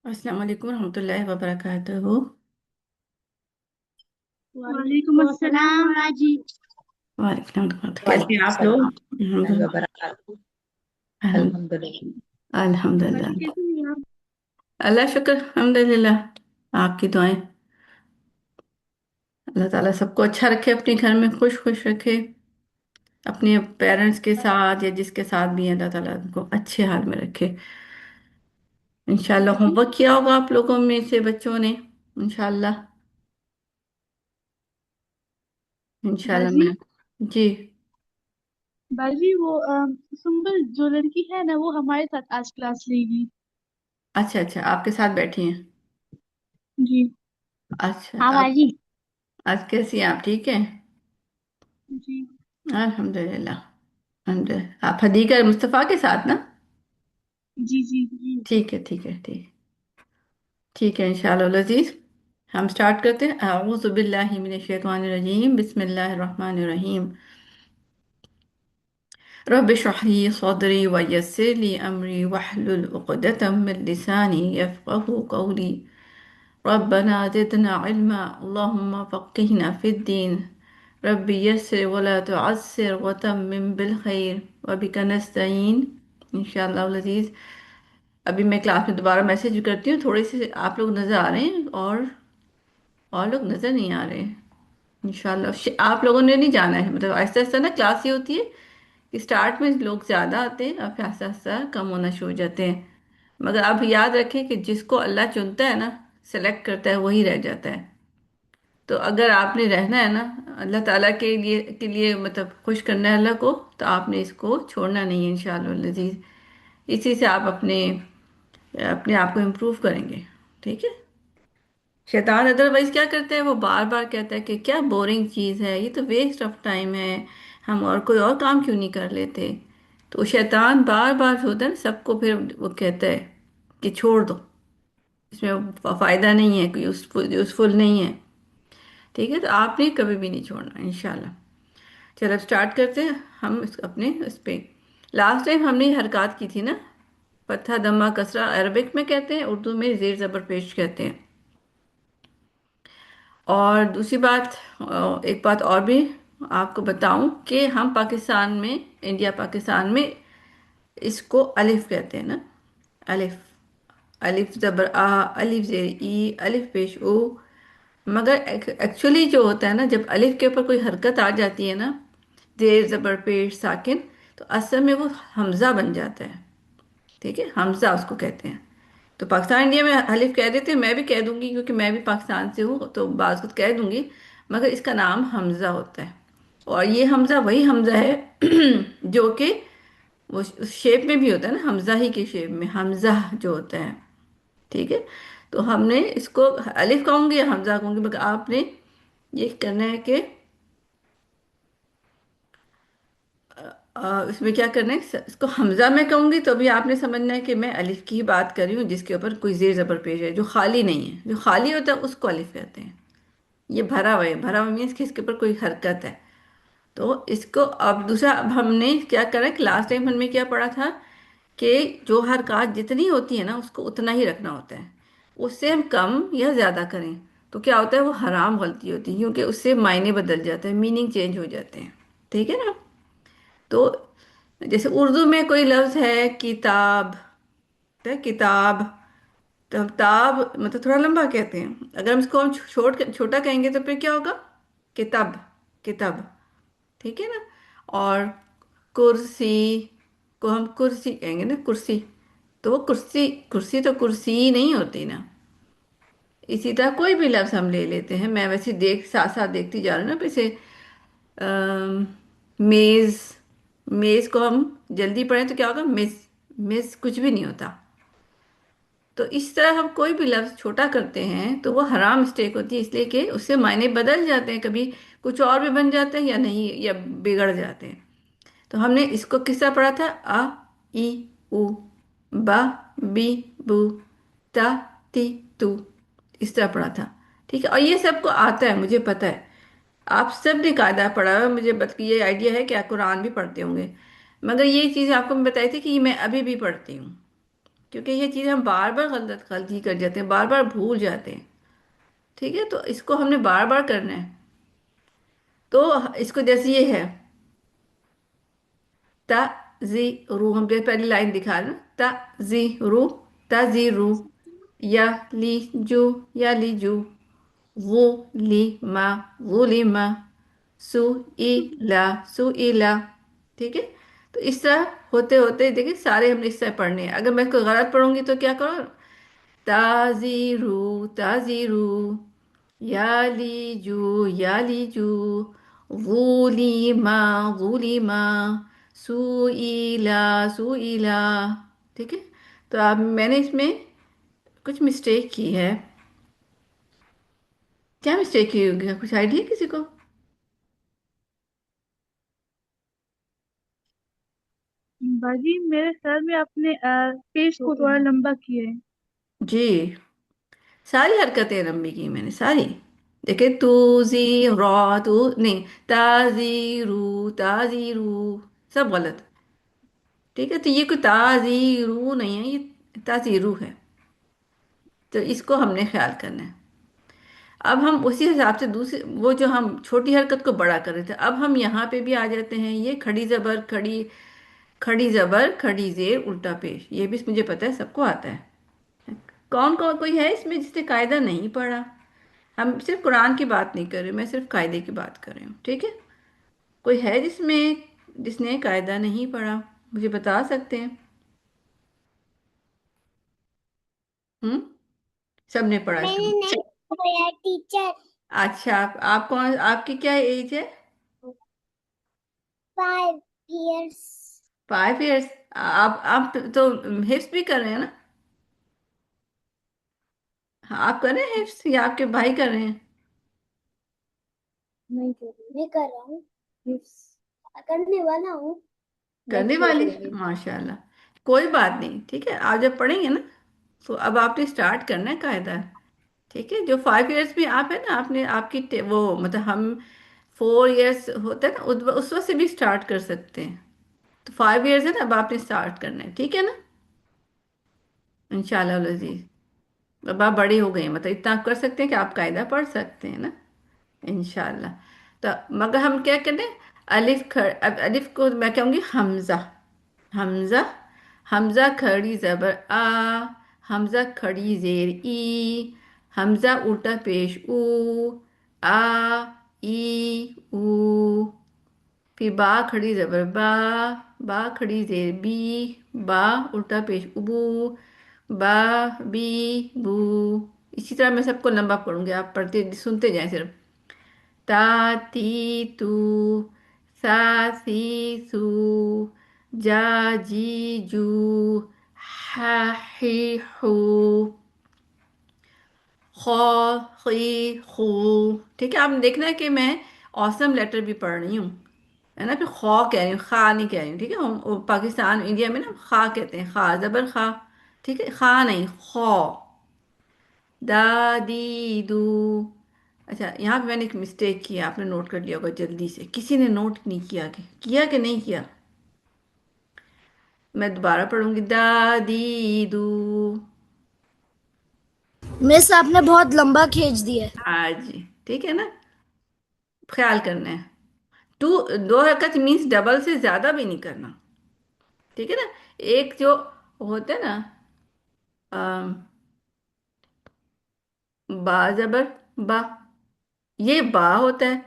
अस्सलाम वालेकुम रहमतुल्लाहि व बरकातहू। वालेकुम अस्सलाम राजी। वालेकुम अस्सलाम। कैसे हैं वालेकुम आप लोग? सलाम अल्हम्दुलिल्लाह। वबरकातुहू। अल्हम- अल्हम्दुलिल्लाह। अल्हम्दुलिल्लाह। बाजी कैसे हैं आप? अल्लाह शुक्र अल्हम्दुलिल्लाह। आपकी दुआएं। अल्लाह ताला सबको अच्छा रखे, अपने घर में खुश खुश रखे, अपने पेरेंट्स के साथ या जिसके साथ भी है अल्लाह ताला उनको अच्छे हाल में रखे। इंशाल्लाह बाजी होमवर्क किया होगा आप लोगों में से बच्चों ने। इंशाल्लाह। इंशाल्लाह बाजी मैं। जी। बाजी वो सुंबल जो लड़की है ना वो हमारे साथ आज क्लास लेगी। अच्छा अच्छा, आपके साथ बैठी हैं। जी। अच्छा। हाँ आप बाजी। आज कैसी हैं? आप ठीक हैं? जी अल्हम्दुलिल्लाह। आप हदीका मुस्तफ़ा के साथ ना? जी जी जी। ठीक है ठीक है ठीक। ठीक है इंशाअल्लाह लजीज। हम स्टार्ट करते हैं। अऊज़ु बिल्लाहि मिनश शैतानिर रजीम, बिस्मिल्लाहिर रहमानिर रहीम। रब्बि इश्रह ली सदरी व यस्सिर ली अमरी वहलुल उक़दतम मिन लिसानी यफ़क़हू क़ौली। रब्बना ज़िदना इल्मा, अल्लाहुम्मा फ़क़्हिना फ़िद्दीन। रब्बि यस्सिर वला तुअस्सिर व तम्मिम बिल खैर व बिका नस्तईन। इंशाअल्लाह लजीज। अभी मैं क्लास में दोबारा मैसेज करती हूँ, थोड़े से आप लोग नज़र आ रहे हैं और लोग नज़र नहीं आ रहे हैं। इंशाल्लाह आप लोगों ने नहीं जाना है, मतलब आहिस्ता आहिस्ता ना क्लास ये होती है कि स्टार्ट में लोग ज़्यादा आते हैं और फिर आहिस्ता आहिस्ता कम होना शुरू हो जाते हैं। मगर आप याद रखें कि जिसको अल्लाह चुनता है ना, सेलेक्ट करता है, वही रह जाता है। तो अगर आपने रहना है ना अल्लाह ताला के लिए मतलब खुश करना है अल्लाह को, तो आपने इसको छोड़ना नहीं है इंशाअल्लाह लजीज। इसी से आप अपने अपने आप को इम्प्रूव करेंगे। ठीक है। शैतान अदरवाइज क्या करता है, वो बार बार कहता है कि क्या बोरिंग चीज़ है ये, तो वेस्ट ऑफ टाइम है, हम और कोई और काम क्यों नहीं कर लेते। तो शैतान बार बार होता है ना सबको, फिर वो कहता है कि छोड़ दो, इसमें फ़ायदा नहीं है, कोई यूजफुल नहीं है। ठीक है, तो आपने कभी भी नहीं छोड़ना इंशाल्लाह। चलो अब स्टार्ट करते हैं हम अपने उस पे। लास्ट टाइम हमने हरकत की थी ना, फतहा दम्मा कसरा अरबिक में कहते हैं, उर्दू में जेर ज़बर पेश कहते हैं। और दूसरी बात, एक बात और भी आपको बताऊं कि हम पाकिस्तान में, इंडिया पाकिस्तान में इसको अलिफ कहते हैं ना। अलिफ। अलिफ जबर आ, अलिफ जेर ई, अलिफ पेश ओ। मगर एक्चुअली जो होता है ना, जब अलिफ के ऊपर कोई हरकत आ जाती है ना, जेर जबर पेश साकिन, तो असल में वो हमजा बन जाता है। ठीक है, हमजा उसको कहते हैं। तो पाकिस्तान इंडिया में अलिफ कह देते हैं, मैं भी कह दूंगी क्योंकि मैं भी पाकिस्तान से हूँ, तो बाज़ कुछ कह दूंगी। मगर इसका नाम हमजा होता है। और ये हमजा वही हमजा है जो कि वो उस शेप में भी होता है ना, हमजा ही के शेप में हमजा जो होता है। ठीक है। तो हमने इसको अलिफ कहूंगी या हमजा कहूंगी, मगर आपने ये करना है कि इसमें क्या करना है, इसको हमजा मैं कहूंगी तो भी आपने समझना है कि मैं अलिफ की ही बात कर रही हूँ, जिसके ऊपर कोई जेर जबर पेश है, जो खाली नहीं है। जो खाली होता है उसको अलिफ कहते हैं। ये भरा हुआ है, भरा हुआ मीन्स कि इसके ऊपर कोई हरकत है। तो इसको अब दूसरा, अब हमने क्या करा कि लास्ट टाइम हमने क्या पढ़ा था कि जो हरकत जितनी होती है ना उसको उतना ही रखना होता है। उससे हम कम या ज्यादा करें तो क्या होता है, वो हराम गलती होती है, क्योंकि उससे मायने बदल जाते हैं, मीनिंग चेंज हो जाते हैं। ठीक है ना। तो जैसे उर्दू में कोई लफ्ज है किताब, तो किताब, तो हम ताब मतलब थोड़ा लंबा कहते हैं, अगर हम इसको हम छोटा कहेंगे तो फिर क्या होगा, किताब, किताब। ठीक है ना। और कुर्सी को हम कुर्सी कहेंगे ना, कुर्सी। तो वो कुर्सी, कुर्सी तो कुर्सी नहीं होती ना। इसी तरह कोई भी लफ्ज हम ले लेते हैं, मैं वैसे देख साथ साथ देखती जा रही हूँ ना, जैसे अम, मेज, मेज को हम जल्दी पढ़ें तो क्या होगा, मिस, मिस कुछ भी नहीं होता। तो इस तरह हम कोई भी लफ्ज छोटा करते हैं तो वो हराम मिस्टेक होती है, इसलिए कि उससे मायने बदल जाते हैं, कभी कुछ और भी बन जाते हैं या नहीं, या बिगड़ जाते हैं। तो हमने इसको किस तरह पढ़ा था, अ, ई, उ, बा, बी, बू, ता, ती, तू, इस तरह पढ़ा था। ठीक है, और ये सबको आता है, मुझे पता है आप सब ने कायदा पढ़ा है, मुझे बल्कि ये आइडिया है कि आप कुरान भी पढ़ते होंगे। मगर ये चीज़ आपको मैं बताई थी कि ये मैं अभी भी पढ़ती हूँ। क्योंकि ये चीज़ हम बार बार गलती कर जाते हैं, बार बार भूल जाते हैं। ठीक है, तो इसको हमने बार बार करना है। तो इसको जैसे ये है, ताजीरू, हम जैसे पहली लाइन दिखा रहे हैं ना, ताजीरू, ताजीरू, या लीजू, या लीजू, वो लीमा, वो लीमा, सुईला, सुईला। ठीक है, तो इस तरह होते होते देखिए सारे हमने इस तरह पढ़ने हैं। अगर मैं कोई गलत पढ़ूंगी तो क्या करो, ताजीरू, ताजीरू, यालीजू, यालीजू, वुलिमा, वुलिमा, सुईला, सुईला। ठीक है, तो अब मैंने इसमें कुछ मिस्टेक की है। क्या मिस्टेक की होगी, कुछ आइडिया किसी को? बाजी मेरे सर में आपने पेज को थोड़ा लंबा किया है। जी, सारी हरकतें लंबी की मैंने सारी। देखे, तू जी, रॉ, तू नहीं, ताजीरू, ताजीरू, सब गलत। ठीक है, तो ये कोई ताजीरू नहीं है, ये ताजीरू है। तो इसको हमने ख्याल करना है। अब हम उसी हिसाब से दूसरी, वो जो हम छोटी हरकत को बड़ा कर रहे थे, अब हम यहाँ पे भी आ जाते हैं। ये खड़ी जबर खड़ी, खड़ी जबर खड़ी जेर उल्टा पेश, ये भी मुझे पता है, सबको आता है। कौन कौन कोई है इसमें जिसने कायदा नहीं पढ़ा? हम सिर्फ कुरान की बात नहीं कर रहे, मैं सिर्फ कायदे की बात कर रही हूँ। ठीक है, कोई है जिसमें, जिसने कायदा नहीं पढ़ा, मुझे बता सकते हैं? हम्म, सबने पढ़ा मैंने इसका? नहीं पढ़ा टीचर। अच्छा, आप कौन, आपकी क्या एज है? 5 years। 5 इयर्स। आप तो हिफ्स भी कर रहे हैं ना? हाँ, आप कर रहे हैं हिफ्स या आपके भाई कर रहे हैं? नहीं कर रही, मैं कर रहा हूँ। Yes। करने वाला हूँ। करने नेक्स्ट ईयर वाली, करेंगे। माशाल्लाह। कोई बात नहीं, ठीक है, आप जब पढ़ेंगे ना, तो अब आपने स्टार्ट करना है कायदा। ठीक है, जो 5 इयर्स में आप है ना, आपने आपकी वो मतलब हम 4 इयर्स होता है ना, उस वक्त से भी स्टार्ट कर सकते हैं। तो 5 इयर्स है ना, अब आपने स्टार्ट करना है, ठीक है ना, इंशाल्लाह अजीज। अब आप बड़े हो गए हैं, मतलब इतना आप कर सकते हैं कि आप कायदा पढ़ सकते हैं ना, इंशाल्लाह। तो मगर हम क्या करें, अब अलिफ को मैं कहूँगी हमजा, हमजा, हमजा खड़ी जबर आ, हमजा खड़ी जेर ई, हमजा उल्टा पेश ऊ, आ, ई, ऊ। फिर बा खड़ी जबर बा, बा खड़ी जेर बी, बा उल्टा पेश उबू, बा, बी, बू। इसी तरह मैं सबको लंबा पढ़ूंगी, आप पढ़ते सुनते जाएं सिर्फ। ता, ती, तू, सा, सी, सू, जा, जी, जू, हा, ही, हू, खो, खी, खू। ठीक है, आपने देखना है कि मैं औसम लेटर भी पढ़ रही हूँ, है ना। फिर खो कह रही हूँ, खा नहीं कह रही हूँ। ठीक है, हम वो पाकिस्तान इंडिया में ना खा कहते हैं, खा जबर खा। ठीक है, खा नहीं, खो। दादी दू। अच्छा, यहाँ पे मैंने एक मिस्टेक किया, आपने नोट कर लिया होगा जल्दी से, किसी ने नोट नहीं किया, कि नहीं किया? मैं दोबारा पढ़ूंगी, दादी दू। मिस आपने बहुत लंबा खींच दिया है। हाँ जी, ठीक है ना, ख्याल करना है। टू, दो हरकत मीन्स डबल से ज्यादा भी नहीं करना। ठीक है ना, एक जो होता है ना, अम, बा जबर बा, ये बा होता है,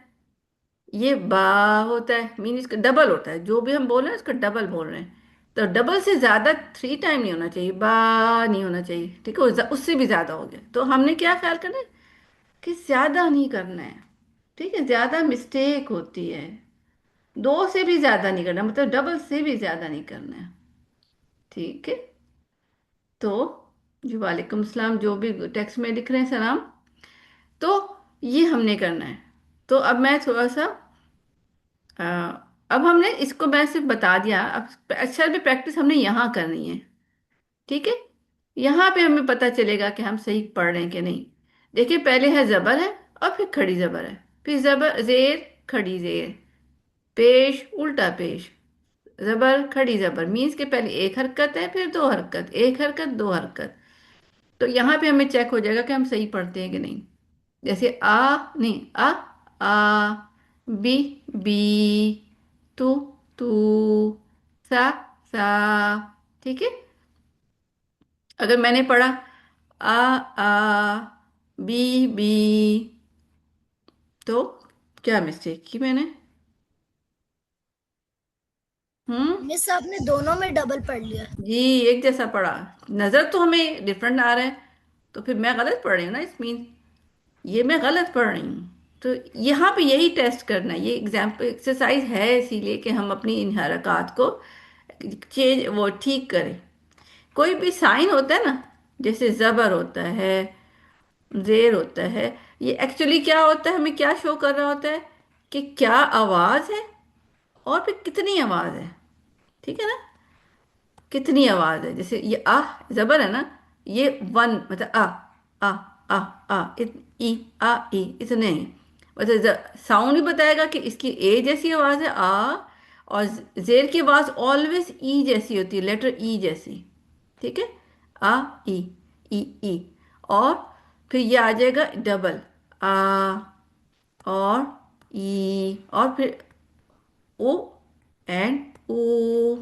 ये बा होता है, मीन इसका डबल होता है, जो भी हम बोल रहे हैं उसका डबल बोल रहे हैं। तो डबल से ज्यादा 3 टाइम नहीं होना चाहिए, बा नहीं होना चाहिए। ठीक है, उससे भी ज्यादा हो गया, तो हमने क्या ख्याल करना है कि ज्यादा नहीं करना है। ठीक है, ज्यादा मिस्टेक होती है। दो से भी ज्यादा नहीं करना, मतलब डबल से भी ज्यादा नहीं करना है। ठीक है, तो जी वालेकुम सलाम, जो भी टेक्स्ट में लिख रहे हैं सलाम, तो ये हमने करना है। तो अब मैं थोड़ा सा, अ, अब हमने इसको मैं सिर्फ बता दिया, अब अच्छा भी प्रैक्टिस हमने यहाँ करनी है। ठीक है, यहाँ पे हमें पता चलेगा कि हम सही पढ़ रहे हैं कि नहीं। देखिए, पहले है जबर है, और फिर खड़ी जबर है, फिर जबर जेर, खड़ी जेर, पेश उल्टा पेश, जबर खड़ी जबर मीन्स के पहले एक हरकत है फिर दो हरकत, एक हरकत दो हरकत। तो यहाँ पे हमें चेक हो जाएगा कि हम सही पढ़ते हैं कि नहीं। जैसे आ, नहीं आ, बी बी, तू तू, सा सा। ठीक है। अगर मैंने पढ़ा आ बी बी, तो क्या मिस्टेक की मैंने? हम्म। मिस आपने दोनों में डबल पढ़ लिया। जी, एक जैसा पढ़ा। नजर तो हमें डिफरेंट आ रहा है, तो फिर मैं गलत पढ़ रही हूँ ना, इस मीन ये मैं गलत पढ़ रही हूँ। तो यहाँ पे यही टेस्ट करना है, ये एग्जाम्पल एक्सरसाइज है इसीलिए कि हम अपनी इन हरकत को चेंज वो ठीक करें। कोई भी साइन होता है ना, जैसे जबर होता है, जेर होता है, ये एक्चुअली क्या होता है, हमें क्या शो कर रहा होता है कि क्या आवाज है और फिर कितनी आवाज है। ठीक है ना, कितनी आवाज है। जैसे ये आ जबर है ना, ये वन मतलब आ आ आ ई आ ई इतने ही। मतलब साउंड भी बताएगा कि इसकी ए जैसी आवाज है आ, और जेर की आवाज ऑलवेज ई जैसी होती है, लेटर ई जैसी। ठीक है, आ ई ई। और फिर ये आ जाएगा डबल आ, और ई, और फिर ओ एंड ओ।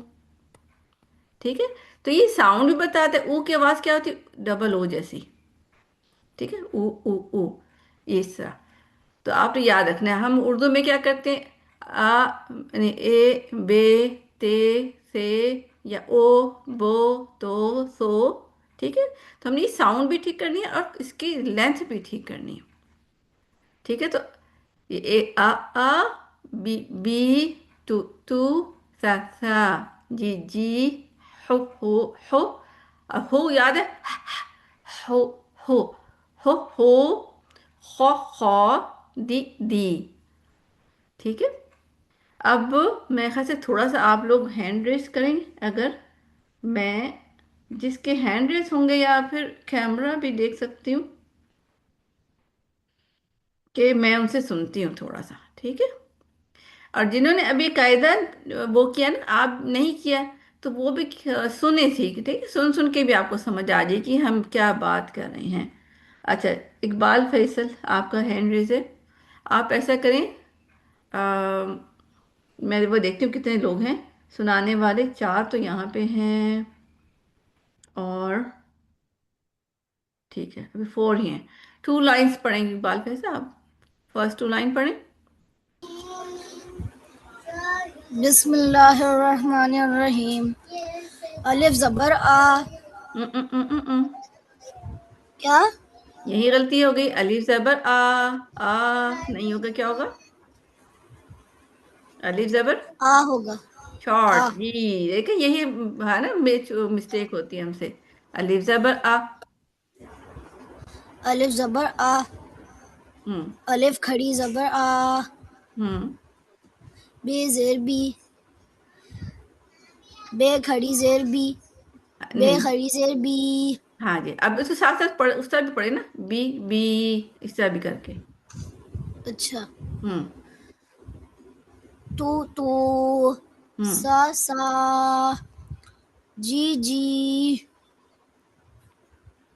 ठीक है। तो ये साउंड भी बताता है, ऊ की आवाज क्या होती है, डबल ओ जैसी। ठीक है, ऊ ऊ ऊ, इस तरह। तो आप तो याद रखना है, हम उर्दू में क्या करते हैं, आ यानी ए बे ते से, या ओ बो तो सो। ठीक है। तो हमने ये साउंड भी ठीक करनी है और इसकी लेंथ भी ठीक करनी है। ठीक है। तो ये ए आ बी बी, टू टू, सा जी जी, हो हो। अब हो याद है, हो हो हो खो खो, दी। ठीक है। अब मेरे ख्याल से थोड़ा सा आप लोग हैंड रेस करेंगे, अगर मैं जिसके हैंड रेस होंगे, या फिर कैमरा भी देख सकती हूँ कि मैं उनसे सुनती हूँ थोड़ा सा। ठीक है। और जिन्होंने अभी कायदा वो किया ना, आप नहीं किया, तो वो भी सुने सीख। ठीक है, सुन सुन के भी आपको समझ आ जाए कि हम क्या बात कर रहे हैं। अच्छा, इकबाल फैसल आपका हैंड रेज है। आप ऐसा करें, अ, मैं वो देखती हूँ कितने लोग हैं सुनाने वाले, चार तो यहाँ पे हैं, और ठीक है अभी फोर ही हैं। टू लाइंस पढ़ेंगे इकबाल फैसल आप, फर्स्ट टू लाइन पढ़ें। बिस्मिल्लाहिर्रहमानिर्रहीम। अलिफ जबर आ। क्या? यही गलती हो गई, अलीफ जबर आ नहीं होगा, क्या होगा, अलीफ जबर आ होगा। आ। शॉर्ट। जी, देखिए यही है ना, मिस्टेक होती है हमसे। अलीफ जबर आ। अलिफ जबर आ। हम्म अलिफ खड़ी जबर आ। हम्म। बे जेर बी। बे खड़ी जेर बी। बे नहीं, खड़ी जेर बी। हाँ जी, अब उसके साथ साथ पढ़, उस तरह भी पढ़े ना, बी बी, इस तरह भी करके। अच्छा। हम्म तू तू। हम्म। सा सा। जी जी।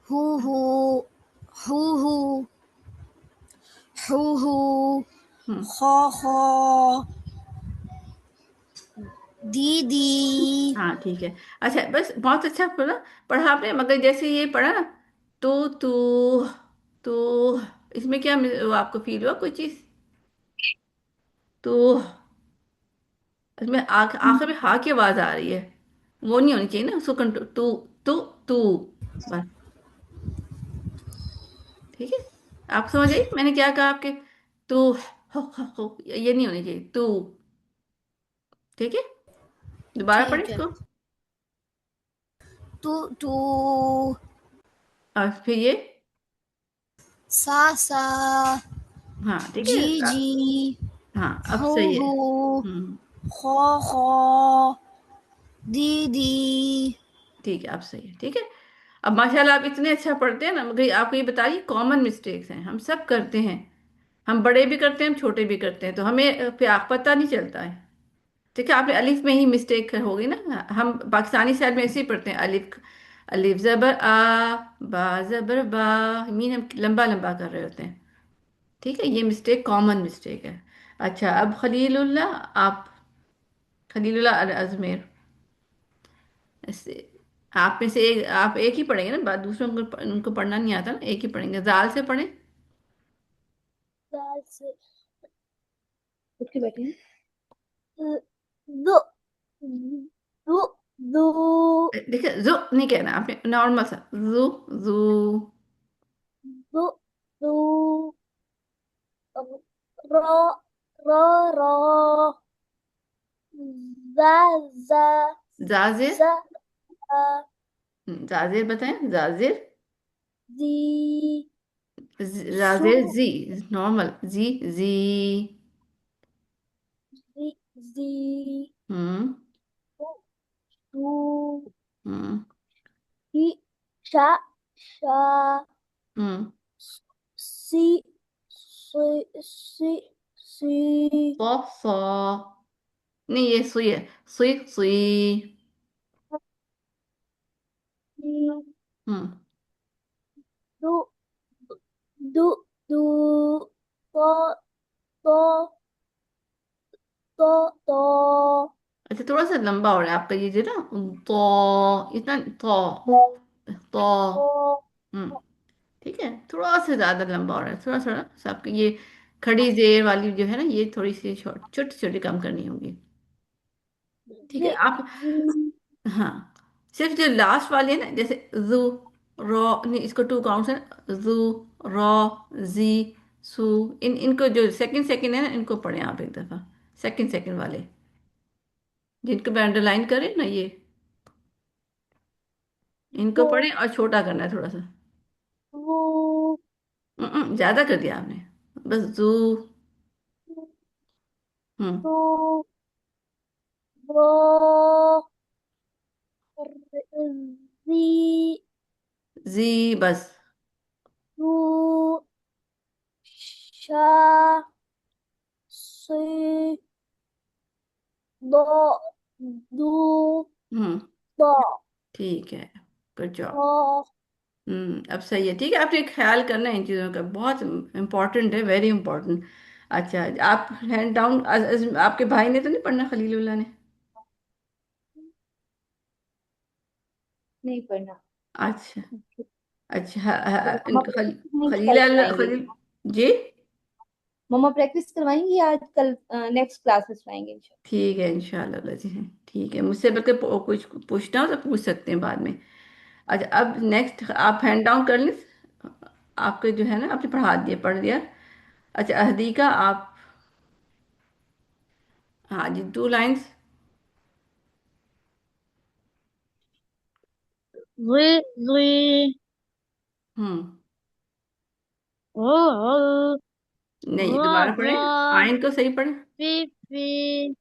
हु हु। हु हु। हु हु। हम्म। खो खो। दीदी। हाँ ठीक है। अच्छा, बस बहुत अच्छा पढ़ा, पढ़ा आपने, मगर जैसे ये पढ़ा ना, तो तो इसमें क्या वो आपको फील हुआ कोई चीज? तो इसमें आखिर में हा की आवाज आ रही है, वो नहीं होनी चाहिए ना, उसको कंट्रोल, तू बस। ठीक है, आप समझ आई मैंने क्या कहा आपके, तू हो, ये नहीं होनी चाहिए तू। ठीक है, दोबारा पढ़े ठीक है। इसको। तू तू। और फिर ये, सा सा। हाँ ठीक है, जी जी। हाँ अब हु सही है। हु। हम्म। खो खो। दीदी। ठीक है, अब सही है। ठीक है। अब माशाल्लाह आप इतने अच्छा पढ़ते हैं ना, मगर आपको ये बताइए कॉमन मिस्टेक्स हैं, हम सब करते हैं, हम बड़े भी करते हैं, हम छोटे भी करते हैं, तो हमें फिर पता नहीं चलता है। ठीक है, आपने अलिफ में ही मिस्टेक होगी ना। हम पाकिस्तानी साइड में ऐसे ही पढ़ते हैं, अलिफ, अलिफ जबर आ, बा जबर बा, मीन हम लंबा लंबा कर रहे होते हैं। ठीक है, ये मिस्टेक कॉमन मिस्टेक है। अच्छा, अब खलीलुल्लाह, आप, खलीलुल्लाह अल अजमेर, ऐसे आप में से एक, आप एक ही पढ़ेंगे ना, बात दूसरों को उनको पढ़ना नहीं आता ना, एक ही पढ़ेंगे, जाल से पढ़ें। दाल से उठ के बैठे हैं। दो दो दो देखिए, जू नहीं कहना आपने, नॉर्मल सा जू, जू, दो दो रो रो रो जा जा जाजिर, जा जाजिर बताएं, जाजिर, जी सु जाजिर जी, नॉर्मल जी, जी, जी जी हम्म, सु हम्म, ही शा शा हम्म, सी सी सी सौ, सौ, नहीं ये सुई है, सुई, सुई, हम्म। दो दो दो तो तो तो अच्छा, थोड़ा सा लंबा हो रहा है आपका ये जो ना, तो इतना, तो, तो हम्म, ठीक है, थोड़ा सा ज्यादा लंबा हो रहा है, थोड़ा थोड़ा सा आपकी ये खड़ी जेर वाली जो है ना, ये थोड़ी सी छोटी छोटी कम करनी होगी। ठीक जी है, आप, जी हाँ, सिर्फ जो लास्ट वाली है ना, जैसे जू, रॉ, नहीं इसको टू काउंट्स है ना, जू, रॉ, जी, सू, इनको जो सेकंड सेकंड है ना, इनको पढ़ें आप एक दफा, सेकंड सेकंड वाले, जिनको मैं अंडरलाइन करें ना ये, इनको वो पढ़ें और छोटा करना है थोड़ा सा। वो ज्यादा कर दिया आपने, बस जू, हम्म, तो वो जी जी बस, टू शा सी दो दो हम्म, दो ठीक है, गुड जॉब। दो अब सही है, ठीक है, आपने ख्याल करना है इन चीज़ों का, बहुत इम्पोर्टेंट है, वेरी इंपॉर्टेंट। अच्छा, आप हैंड डाउन, आपके भाई ने तो नहीं पढ़ना, खलीलुल्लाह ने? नहीं पढ़ना। अच्छा, अच्छा, तो मम्मा इनका प्रैक्टिस नहीं कल खलील, कराएंगे। खलील जी, मम्मा प्रैक्टिस करवाएंगी आज कल नेक्स्ट क्लास में कराएंगे इंशाल्लाह। ठीक है, इंशाल्लाह जी, ठीक है, मुझसे बल्कि कुछ पूछना हो तो पूछ सकते हैं बाद में। अच्छा, अब नेक्स्ट आप हैंड डाउन कर लें, आपके जो है ना, आपने पढ़ा दिया, पढ़ दिया। अच्छा, अहदीका आप, हाँ जी, टू लाइंस। वे वे हम्म, ओ ओ नहीं रा दोबारा पढ़े, रा आयन को सही पढ़े, फी फी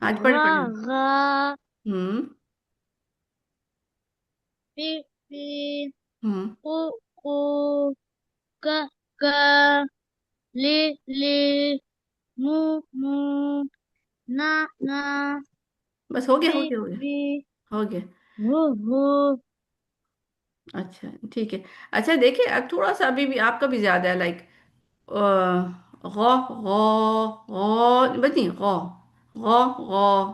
आज पढ़े रा पढ़े, रा हम्म, फी फी हम्म, ओ ओ का का ले ले मू मू ना ना बस हो गया, वी हो गया, हो गया, वी हो गया। वो वो अच्छा, ठीक है। अच्छा देखिए, अब थोड़ा सा अभी भी आपका भी ज्यादा है, लाइक गौ, गौ, गौ, बस नहीं, गौ, गौ, गौ,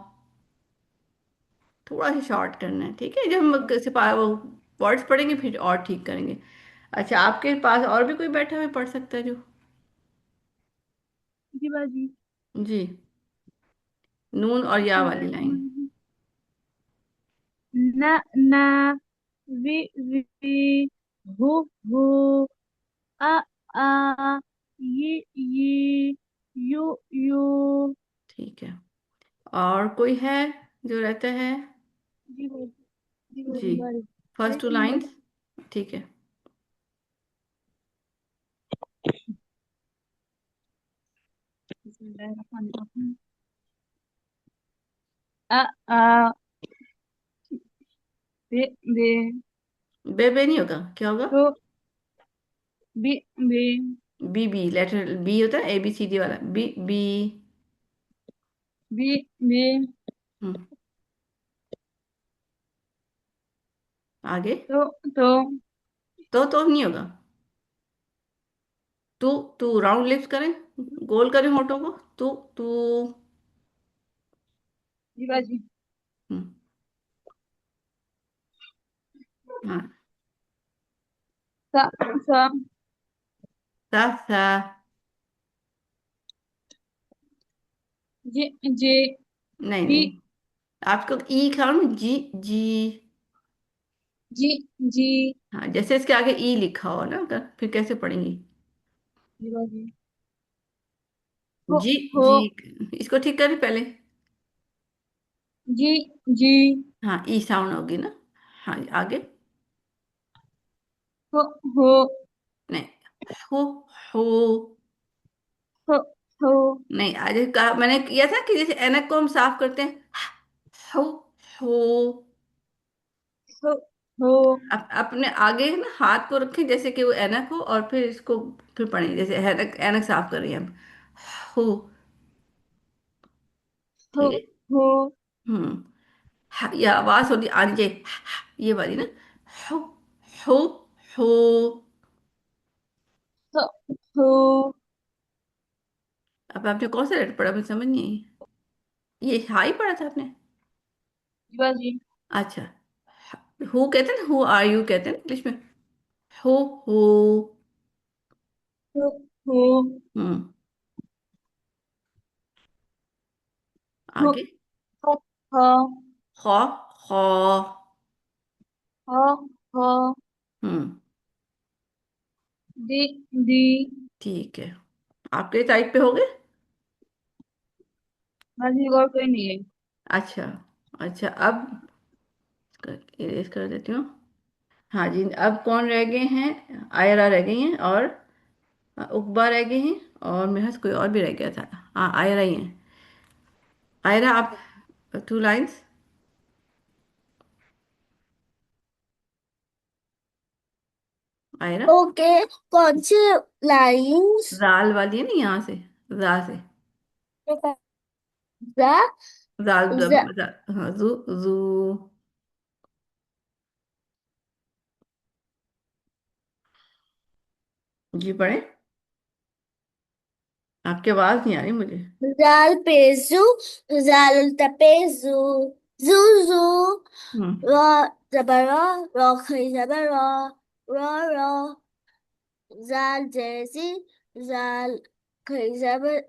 थोड़ा सा शॉर्ट करना है, ठीक है, जब हम वो वर्ड्स पढ़ेंगे फिर और ठीक करेंगे। अच्छा, आपके पास और भी कोई बैठा हुआ पढ़ सकता है जो, जी बाजी। जी, नून और या वाली लाइन, बिस्मिल्लाहिर्रहमानिर्रहीम। ना ना वी वी हु हु आ आ ये यू यू ठीक है, और कोई है जो रहता है? जी बाजी। जी जी, बाजी बारी। फर्स्ट एक टू मिनट। लाइंस, ठीक है, बिस्मिल्लाहिर्रहमानिर्रहीम। आ आ बे बे बे नहीं होगा, क्या होगा? तो B B B, B letter B होता है, ए बी सी डी वाला, B, B, B B hmm. आगे। तो तो तो नहीं होगा। तू तू राउंड लिप्स करें, गोल करें होठों को। तू तू। जी बाजी। हम्म। हाँ। सा सा सा सा। जे जे नहीं जी नहीं, आपको ई खाओ ना, जी जी। जी जी हाँ, जैसे इसके आगे ई लिखा हो ना, अगर फिर कैसे पढ़ेंगी? जी बाजी। हो जी हो जी। इसको ठीक करें पहले। जी जी हाँ, ई साउंड होगी ना। हाँ जी, आगे। हो हो नहीं। हो हो। हो हो नहीं, आज कहा मैंने किया था कि जैसे ऐनक को हम साफ करते हैं। हो हो। हो हो अपने आगे है ना, हाथ को रखें जैसे कि वो ऐनक हो, और फिर इसको फिर पढ़ें जैसे ऐनक ऐनक साफ कर रही हैं हम। हो। हो ठीक है। हो हम्म। ये आवाज होती आनी चाहिए, ये वाली ना। हो हो हो। हो हो अब आपने कौन सा लेटर पढ़ा, मुझे समझ नहीं आई। ये हाई पढ़ा था आपने? जी बाजी। अच्छा। हु कहते हैं ना, हु आर यू कहते हैं इंग्लिश में। हो हो। हो हो हम्म। हो आगे। हो हो खौ खौ। हो हो हम्म। दी दी ठीक है, आपके साइड पे हो गए। बाजी और कोई नहीं है। अच्छा। अच्छा, अब इरेज कर देती हूँ। हाँ जी, अब कौन रह गए हैं? आयरा रह गई हैं, और उकबा रह गए हैं, और मेरे पास कोई और भी रह गया था। हाँ, आयरा ही है। आयरा, आप टू लाइंस। आयरा। ओके, कौन सी लाइंस? जाल वाली है ना, यहाँ से, जा से। जा जाल जा हाँ, जू जू। जी पढ़े। आपकी आवाज नहीं आ रही मुझे। जाल पेजू, जाल tapezu, zuzu, hmm. ro zabara, ro khoi zabara, ro ro, zal jesi, zal khoi zabar,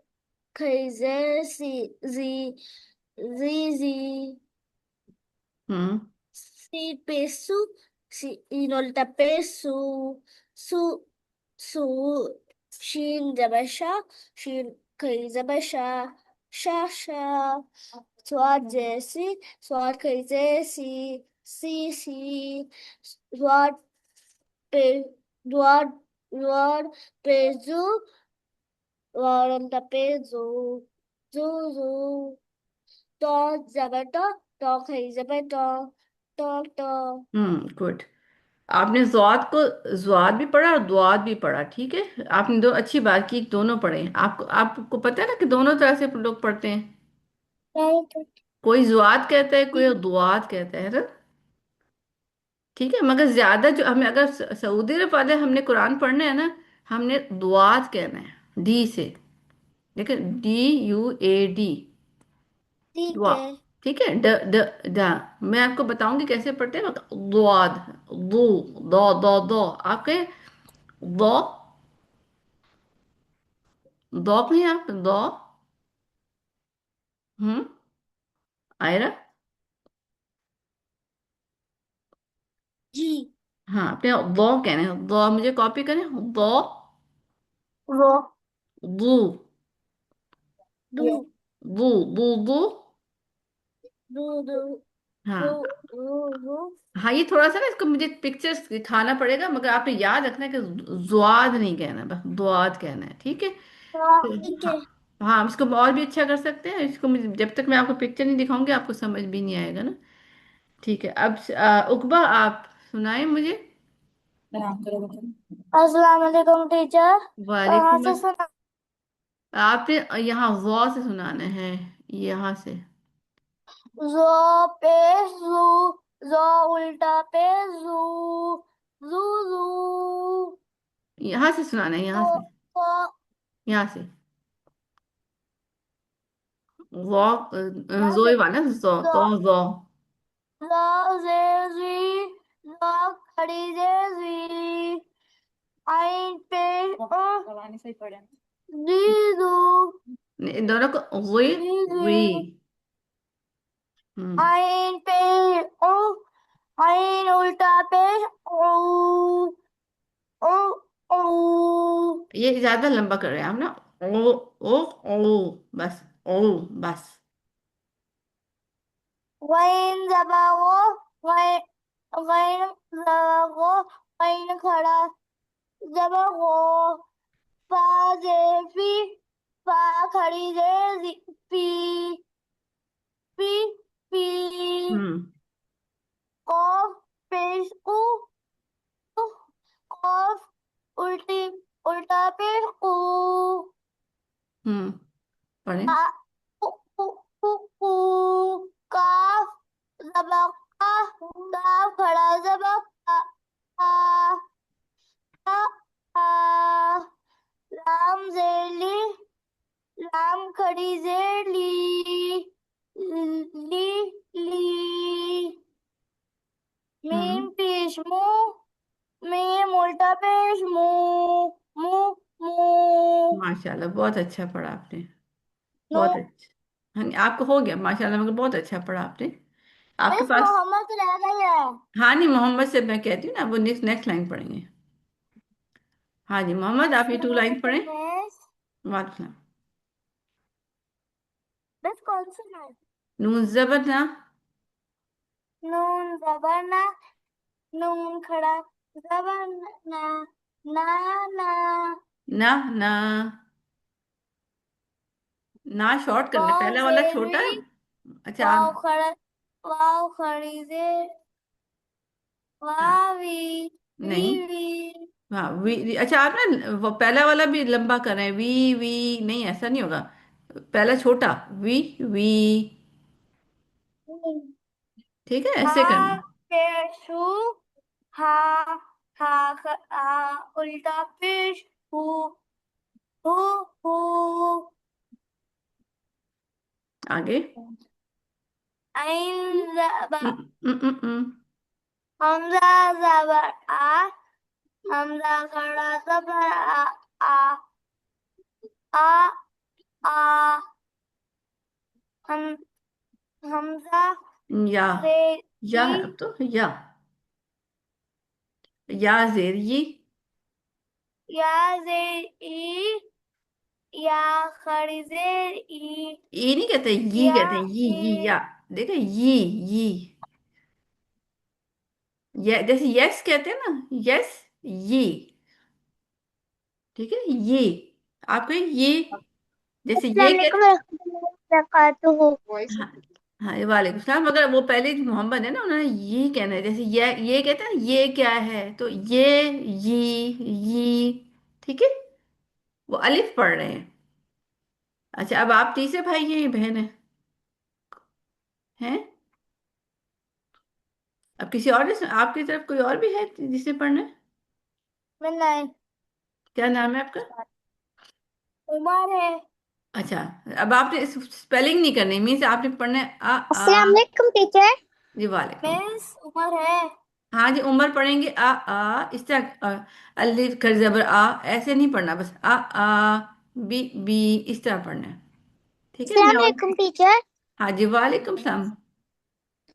khoi jesi, zi, zi zi, hmm. si pesu, si inol tapesu, su su, shin zabasha, shin khoi zabasha, sha sha. Swat Jesse, Swat Jesse, C, Swat Pe, Swat, Swat Pezu, Warren the Pezu, Zuzu, Dog Zabata, Dog Zabata, Dog Dog. Good. आपने ज़ाद को ज़ाद भी पढ़ा और द्वाद भी पढ़ा, ठीक है। आपने दो अच्छी बात की, दोनों पढ़े। आपको आपको पता है ना कि दोनों तरह से लोग पढ़ते हैं। कोई ज़ाद कहता है, कोई दुआद कहता है ना। ठीक है, मगर ज्यादा जो हमें, अगर सऊदी अरब वाले हमने कुरान पढ़ना है ना, हमने दुआत कहना है, डी से। लेकिन DUAD। ठीक दुआ। है। ठीक है, ड ड ड। मैं आपको बताऊंगी कैसे पढ़ते हैं, मगर दुआद। दो। दो आपके। दो। दो कहीं आप दो। हम्म। आयरा। जी। हाँ, अपने दो कहने हैं, दो मुझे कॉपी करें। दो। वो दू। दू दू दू दू। दू दू दू हाँ। दू हाँ, ये थोड़ा सा ना, इसको मुझे पिक्चर्स दिखाना पड़ेगा, मगर आपने याद रखना है कि ज्वाद नहीं कहना, बस द्वाद कहना है, ठीक है। तो ठीक हाँ। है। हाँ, हम इसको और भी अच्छा कर सकते हैं। इसको जब तक मैं आपको पिक्चर नहीं दिखाऊंगी, आपको समझ भी नहीं आएगा ना। ठीक है, अब उकबा, आप सुनाए मुझे। अस्सलाम वालेकुम टीचर। कहाँ वालेकुम से सुना? आपने यहाँ ज़ा से सुनाना है। यहाँ से। जो पेश जू, जो उल्टा पेश जू, जू जू, यहाँ से सुनाना है, यहाँ तो से। तो यहाँ से। वो यहाँ से जोई वाला जो जो तो जो। जो जे जी, जो खड़ी जे जी, आइन पेश ओ जी जू, इन दोनों को वी जी वी। जी, हम्म। आइन पेश ओ, आइन उल्टा पेश ओ, ओ ओ, ये ज्यादा लंबा कर रहे हैं आप ना। ओ ओ ओ, बस ओ, बस। गैन जबाओ, गैन गैन जबाओ, गैन खड़ा जबाओ, फा जेफी, फा खड़ी जे पी, पी पी, हम्म। कॉफ पेश ऊ, कॉफ उल्टी उल्टा पेश ऊ, हम्म। पढ़े। आ उ उ उ ऊ, काफ जबा का, काफ खड़ा जबा का, आ आ आ, लाम जेली, लाम खड़ी जेली, ली ली, हम्म। मीम पेश मु, मीम उल्टा पेश मु, मु मु, माशाल्लाह, बहुत अच्छा पढ़ा आपने। नो। बहुत अच्छा। हाँ, आपको हो गया माशाल्लाह, मगर बहुत अच्छा पढ़ा आपने। आपके मिस पास। मोहम्मद रह गई है। हाँ नहीं, मोहम्मद से मैं कहती हूँ ना, वो नेक्स्ट नेक्स्ट लाइन पढ़ेंगे। हाँ जी मोहम्मद, आप ये टू अस्सलाम लाइन वालेकुम पढ़ें। मिस। वालेकुम। मिस कौन सी है? नून जबर ना। नून जबर ना, नून खड़ा जबर ना, ना ना, ना ना। ना शॉर्ट करना, वाव पहला वाला छोटा है। जेरी, अच्छा वाव खड़ा, वाव खड़ी जे, हाँ, वावी, वी नहीं। वी, हाँ अच्छा आप ना वो पहला वाला भी लंबा कर रहे हैं, वी वी। नहीं, ऐसा नहीं होगा। पहला छोटा, वी वी। ठीक है, हा ऐसे करना। पेशु, हा हा उल्टा पेश हु, हु हु, आगे। आइन जबा, उम, उम। हमजा जबर आ, हमजा खड़ा जबर आ आ आ, हम हमजा या। से या ई, है अब तो, या जेर ये। या जे ई, या खड़ी जेर ई, ये नहीं कहते, ये या कहते हैं ये ई, या। देखो ये। ये जैसे यस कहते हैं ना, यस ये। ठीक है ये। आपको ये, जैसे ये अस्सलाम कह। वालेकुम वरहमतुल्लाहि हाँ। वबरकातुहू। हाँ, वालेकुम सलाम। अगर वो पहले जो मोहम्मद है ना, उन्होंने ये कहना है, जैसे ये कहते हैं ना, ये क्या है, तो ये। ठीक है। वो अलिफ पढ़ रहे हैं। अच्छा, अब आप तीसरे भाई हैं या बहन हैं? अब किसी और ने, आपकी तरफ कोई और भी है जिसे पढ़ना है? मैं नहीं, क्या नाम है आपका? उमर है। अच्छा। अब आपने स्पेलिंग नहीं करनी, मीन्स आपने पढ़ना है आ। अस्सलाम वालेकुम टीचर। जी वालेकुम। मिस उमर है। हाँ जी, उमर पढ़ेंगे इस तरह अलिफ कर जबर आ, ऐसे नहीं पढ़ना, बस बी बी, इस तरह पढ़ना है। ठीक है, मैं अस्सलाम और। वालेकुम टीचर। हाँ जी वालेकुम सलाम।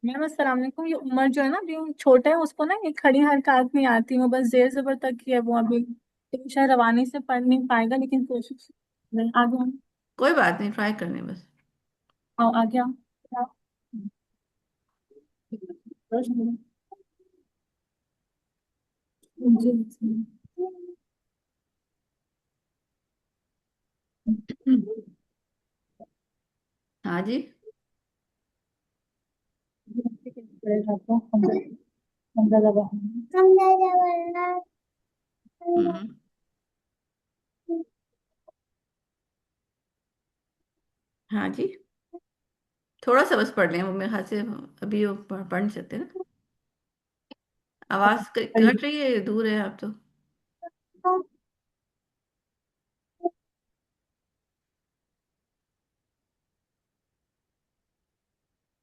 मैम अस्सलाम वालेकुम। ये उमर जो है ना, अभी वो छोटा है, उसको ना ये खड़ी हरकत नहीं आती, वो बस जेर जबर तक की है वो अभी, तो शायद रवानी से पढ़ नहीं पाएगा, लेकिन कोशिश। आगे हम। कोई बात नहीं, ट्राई करने बस। आओ आगे आओ। हाँ जी। हमजा जवरना, हम्म। हाँ जी। थोड़ा सा बस पढ़ लें, वो मेरे ख्याल से अभी वो पढ़ नहीं सकते ना। आवाज कट रही है, दूर है आप तो।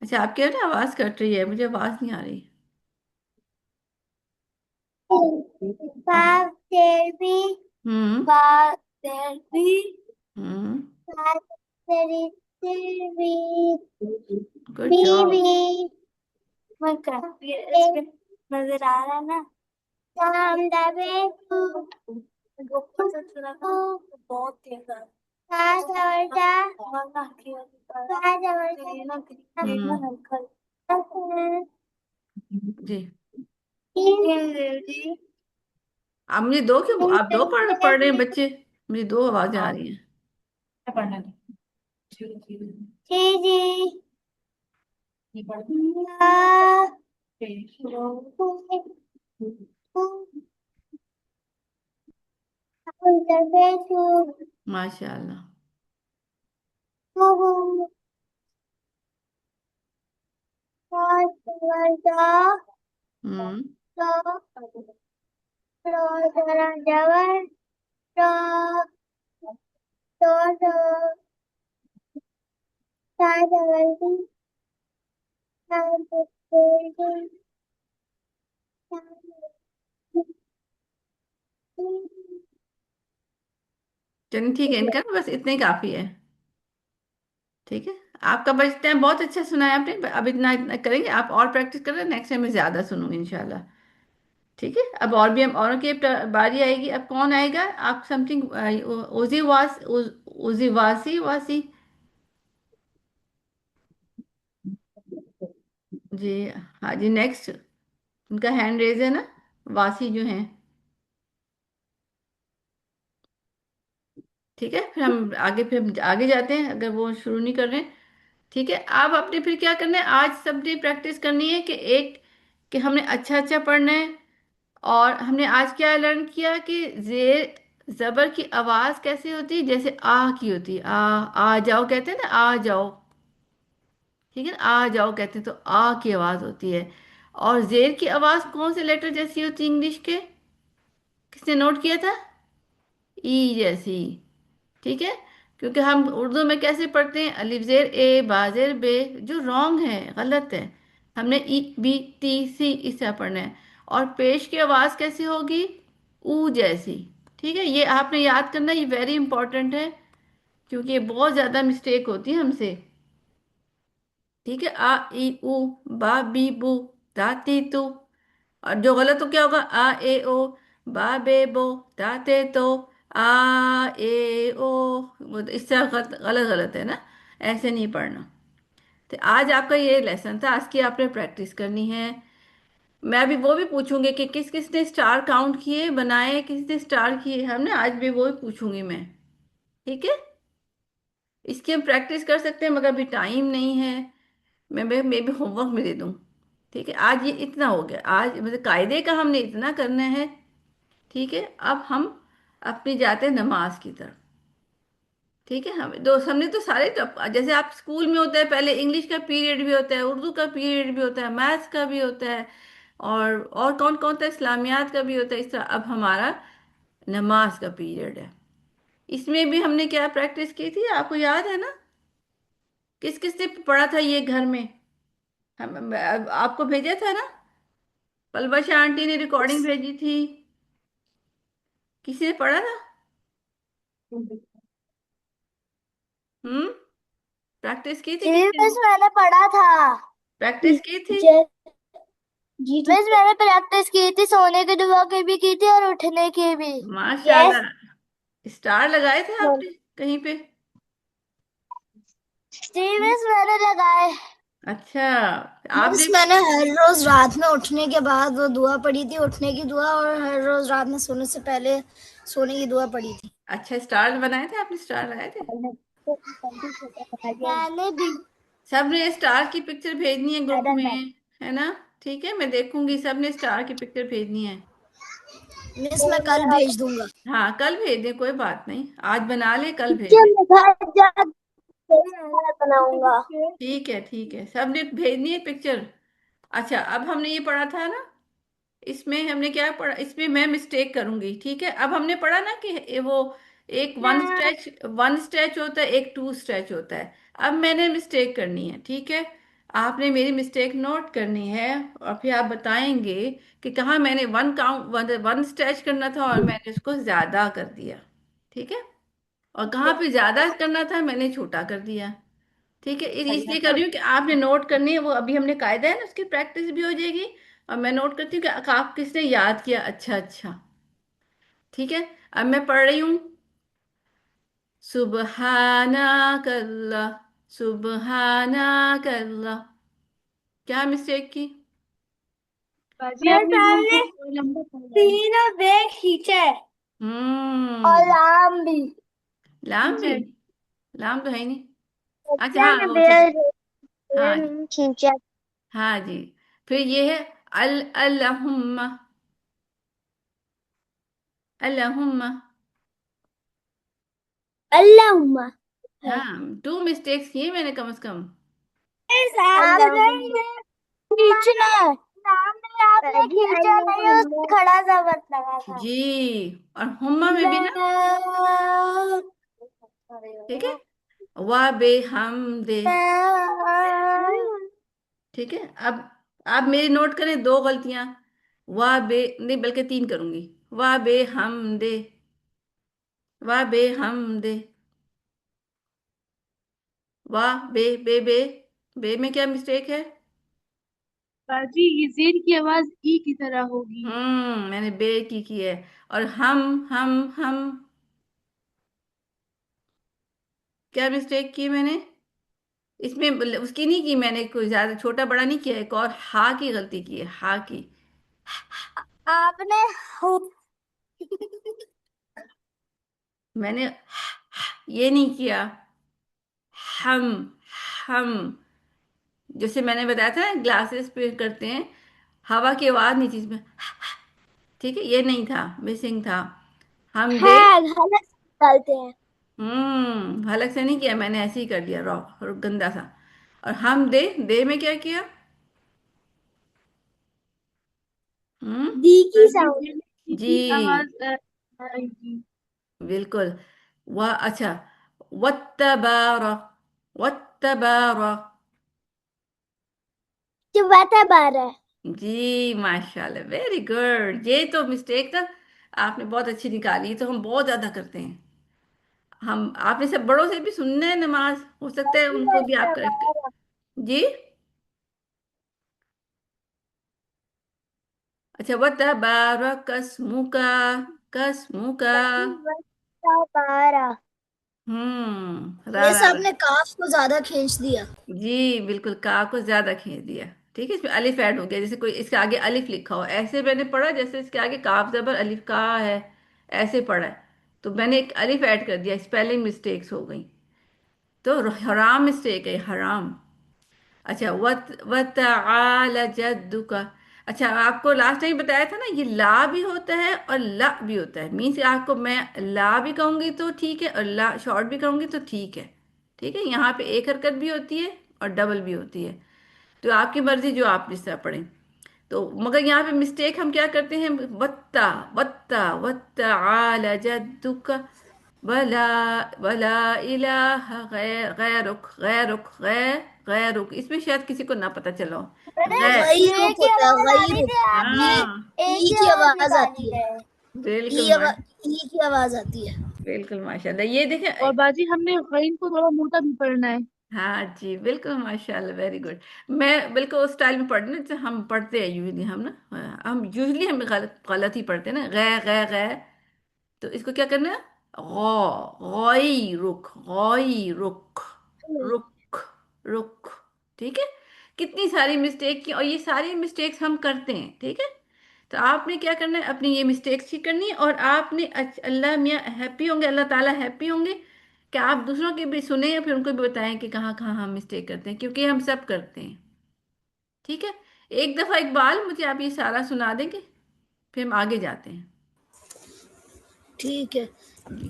अच्छा, आपके ना आवाज कट रही है, मुझे आवाज नहीं आ रही। बाप देवी, हम्म। बाप देवी, हम्म। बाप तेरी देवी, गुड जॉब। बीवी। मैं इसमें नजर आ रहा है ना। राम दबे तू, ऊपर से चला था, बहुत तेज है। कहाँ समझा? वरना कहाँ समझा? हम्म। हल्का। जी। जी। आप मुझे दो, क्यों आप दो पढ़ रहे हैं बच्चे? मुझे दो आवाजें आ रही हैं। पढ़ने दो। जी। माशाल्लाह। हम्म। चलिए ठीक है, इनका ना बस इतने ही काफी है। ठीक है। आपका बचते हैं, बहुत अच्छा सुना है आपने, अब इतना इतना करेंगे, आप और प्रैक्टिस करें, नेक्स्ट टाइम मैं ज्यादा सुनूंगी इंशाल्लाह। ठीक है, अब और भी हम औरों की बारी आएगी। अब कौन आएगा? आप समथिंग ओजी वास ओजी वासी वासी। जी। हाँ जी, नेक्स्ट। उनका हैंड रेज है ना, वासी जो हैं। ठीक है, फिर हम आगे जाते हैं, अगर वो शुरू नहीं कर रहे हैं। ठीक है, अब आपने फिर क्या करना है, आज सबने प्रैक्टिस करनी है कि एक, कि हमने अच्छा अच्छा पढ़ना है। और हमने आज क्या लर्न किया कि जेर जबर की आवाज कैसे होती है, जैसे आ की होती है, आ जाओ कहते हैं ना, आ जाओ। ठीक है ना, आ जाओ कहते हैं तो आ की आवाज होती है। और जेर की आवाज कौन से लेटर जैसी होती है इंग्लिश के? किसने नोट किया था? ई जैसी। ठीक है। क्योंकि हम उर्दू में कैसे पढ़ते हैं, अलिफ जेर ए बा जेर बे, जो रॉन्ग है, गलत है। हमने ई बी टी सी इस तरह पढ़ना है। और पेश की आवाज़ कैसी होगी? ऊ जैसी। ठीक है, ये आपने याद करना, ये वेरी इंपॉर्टेंट है, क्योंकि ये बहुत ज़्यादा मिस्टेक होती है हमसे। ठीक है, आ ई ऊ, बा बी बू, ता ती तू। और जो गलत तो क्या होगा? आ ए ओ, बा बे बो, ता ते तो, आ ए ओ। वो तो इससे गलत गलत गलत है ना, ऐसे नहीं पढ़ना। तो आज आपका ये लेसन था, आज की आपने प्रैक्टिस करनी है। मैं अभी वो भी पूछूंगी कि किस किस ने स्टार काउंट किए बनाए, किस ने स्टार किए, हमने आज भी वो ही पूछूंगी मैं। ठीक है। इसकी हम प्रैक्टिस कर सकते हैं, मगर अभी टाइम नहीं है। मैं भी होमवर्क में दे दूँ। ठीक है, आज ये इतना हो गया, आज मतलब कायदे का हमने इतना करना है। ठीक है, अब हम अपनी जाते हैं नमाज की तरफ। ठीक है, हम दो हमने तो सारे तो, जैसे आप स्कूल में होता है, पहले इंग्लिश का पीरियड भी होता है, उर्दू का पीरियड भी होता है, मैथ्स का भी होता है, और कौन कौन सा इस्लामियात का भी होता है, इस तरह अब हमारा नमाज का पीरियड है। इसमें भी हमने क्या प्रैक्टिस की थी, आपको याद है ना? किस किस ने पढ़ा था ये घर में? आपको भेजा था ना, पलवशा आंटी ने रिकॉर्डिंग भेजी थी। किसी ने पढ़ा था? हम्म। प्रैक्टिस की थी जी किसी ने? मिस, मैंने पढ़ा था। प्रैक्टिस की थी। जय जी मिस, मैंने प्रैक्टिस की थी, सोने की दुआ की भी की थी और उठने की भी। यस। माशाल्लाह। स्टार लगाए थे आपने कहीं पे? जी मिस, मैंने लगाए। अच्छा। मिस, आपने? मैंने हर रोज रात में उठने के बाद वो दुआ पढ़ी थी, उठने की दुआ, और हर रोज रात में सोने से पहले सोने की दुआ पढ़ी थी। अच्छा, स्टार बनाए थे आपने, स्टार लगाए थे? मैंने भी। सबने स्टार की पिक्चर भेजनी है ग्रुप में, है ना? ठीक है, मैं देखूंगी, सबने स्टार की पिक्चर भेजनी है। मिस, मैं कल भेज दूंगा। हाँ, कल भेज दे, कोई बात नहीं, आज बना ले, कल भेज जब दे। मैं घर जा बनाऊंगा। ठीक है, सबने भेजनी है पिक्चर। अच्छा, अब हमने ये पढ़ा था ना, इसमें हमने क्या पढ़ा, इसमें मैं मिस्टेक करूंगी, ठीक है। अब हमने पढ़ा ना कि वो एक वन स्ट्रेच होता है, एक टू स्ट्रेच होता है। अब मैंने मिस्टेक करनी है, ठीक है। आपने मेरी मिस्टेक नोट करनी है और फिर आप बताएंगे कि कहाँ मैंने वन स्ट्रेच करना था और मैंने उसको ज्यादा कर दिया, ठीक है। और कहाँ पे ज्यादा करना था मैंने छोटा कर दिया, ठीक है। इसलिए कर रही हूँ कि आपने नोट करनी है, वो अभी हमने कायदा है ना, उसकी प्रैक्टिस भी हो जाएगी। और मैं नोट करती हूँ कि आप किसने याद किया, अच्छा अच्छा, ठीक है। अब मैं पढ़ रही हूँ, सुबहानकल्ला, सुबहानकल्ला। क्या मिस्टेक की? बाजी मेरे आपने रूल को सामने लंबा पढ़ा है। तीनों बैग खींचे है और हम्म। लाम भी। लाम भी? खींचे। लाम तो है ही नहीं। अच्छा बच्चे हाँ, ने वो अच्छा, बैग हाँ खींचा। हाँ जी। फिर ये है अल अल्लाहुम्मा, अल्लाहुम्मा। अल्लाहुम्मा। हाँ, टू मिस्टेक्स किए मैंने कम से कम। सामने खींचना है। सामने आपने खींचा नहीं, उस पे खड़ा जबत लगा था। जी, और हुम्मा में भी ना, ठीक है। वा बे हम दे, ठीक है। अब मेरी नोट करें दो गलतियां। वा बे नहीं, बल्कि तीन करूंगी। वा बे हम दे, वा बे हम दे, वाह बे में क्या मिस्टेक है? बाजी ये जेर की आवाज ई की तरह होगी। मैंने बे की है। और हम क्या मिस्टेक की मैंने इसमें, उसकी नहीं की मैंने, कोई ज्यादा छोटा बड़ा नहीं किया, एक और हा की गलती की है, हा की। आपने मैंने ये नहीं किया, हम हम जैसे मैंने बताया था ना, ग्लासेस पे करते हैं, हवा की आवाज नहीं थी इसमें, ठीक है, ये नहीं था, मिसिंग था। हम दे, है गलत निकालते हैं। हलक से नहीं किया मैंने, ऐसे ही कर दिया रॉ, और गंदा सा। और हम दे में क्या किया? हम्म। दी की बाजी साउंड। जेर ई जी, की आवाज आएगी। बिल्कुल। वह अच्छा, वत्तबारा, वत्तबारा। जो बता बारह। जी माशाल्लाह, वेरी गुड। ये तो मिस्टेक ना आपने बहुत अच्छी निकाली, ये तो हम बहुत ज्यादा करते हैं। हम आपने सब बड़ों से भी सुनना है नमाज, हो सकता है उनको भी आप करेक्ट। जी, अच्छा, वत्तबारा कसमुका, कसमुका। बारह। रा यस, रा रा। आपने काफ को ज्यादा खींच दिया। जी बिल्कुल, का को ज्यादा खींच दिया, ठीक है। इसमें अलिफ ऐड हो गया, जैसे कोई इसके आगे अलिफ लिखा हो, ऐसे मैंने पढ़ा जैसे इसके आगे काफ जबर अलिफ का है, ऐसे पढ़ा है। तो मैंने एक अलिफ ऐड कर दिया, स्पेलिंग मिस्टेक्स हो गई। तो हराम मिस्टेक है, हराम। अच्छा, वतआला जद्दुका। अच्छा, आपको लास्ट टाइम बताया था ना, ये ला भी होता है और ला भी होता है। मीन्स आपको मैं ला भी कहूंगी तो ठीक है, और ला शॉर्ट भी कहूंगी तो ठीक है, ठीक है। यहाँ पे एक हरकत भी होती है और डबल भी होती है, तो आपकी मर्जी, जो आप जिस तरह पढ़ें। तो मगर यहाँ पे मिस्टेक हम क्या करते हैं, वत्ता वत्ता वत्ता आला जद्दुका, वला वला इलाहा गैरुक गैरुक गैरुक। इसमें शायद किसी को ना पता चला हो, गैर। गई रुक होता है, गई रुक। ये हाँ, ई की आवाज आती है। बिल्कुल ई की आवाज आती है। बिल्कुल माशाल्लाह, ये और देखें। बाजी हमने गईन को थोड़ा मोटा भी पढ़ना है। हाँ जी, बिल्कुल माशाल्लाह, वेरी गुड। मैं बिल्कुल उस स्टाइल में पढ़ना जैसे हम पढ़ते हैं यूजली, हम ना, हम गलत गलत ही पढ़ते हैं ना, गे गे गे। तो इसको क्या करना है, गई रुख, गई रुख, रुख, रुख, ठीक है। कितनी सारी मिस्टेक की, और ये सारी मिस्टेक्स हम करते हैं, ठीक है। तो आपने क्या करना है, अपनी ये मिस्टेक्स ठीक करनी है, और आपने अल्लाह मियाँ हैप्पी होंगे, अल्लाह ताला हैप्पी होंगे कि आप दूसरों की भी सुने, फिर उनको भी बताएं कि कहाँ कहाँ हम मिस्टेक करते हैं, क्योंकि हम सब करते हैं, ठीक है। एक दफ़ा इकबाल मुझे आप ये सारा सुना देंगे, फिर हम आगे जाते हैं। ठीक है। जी।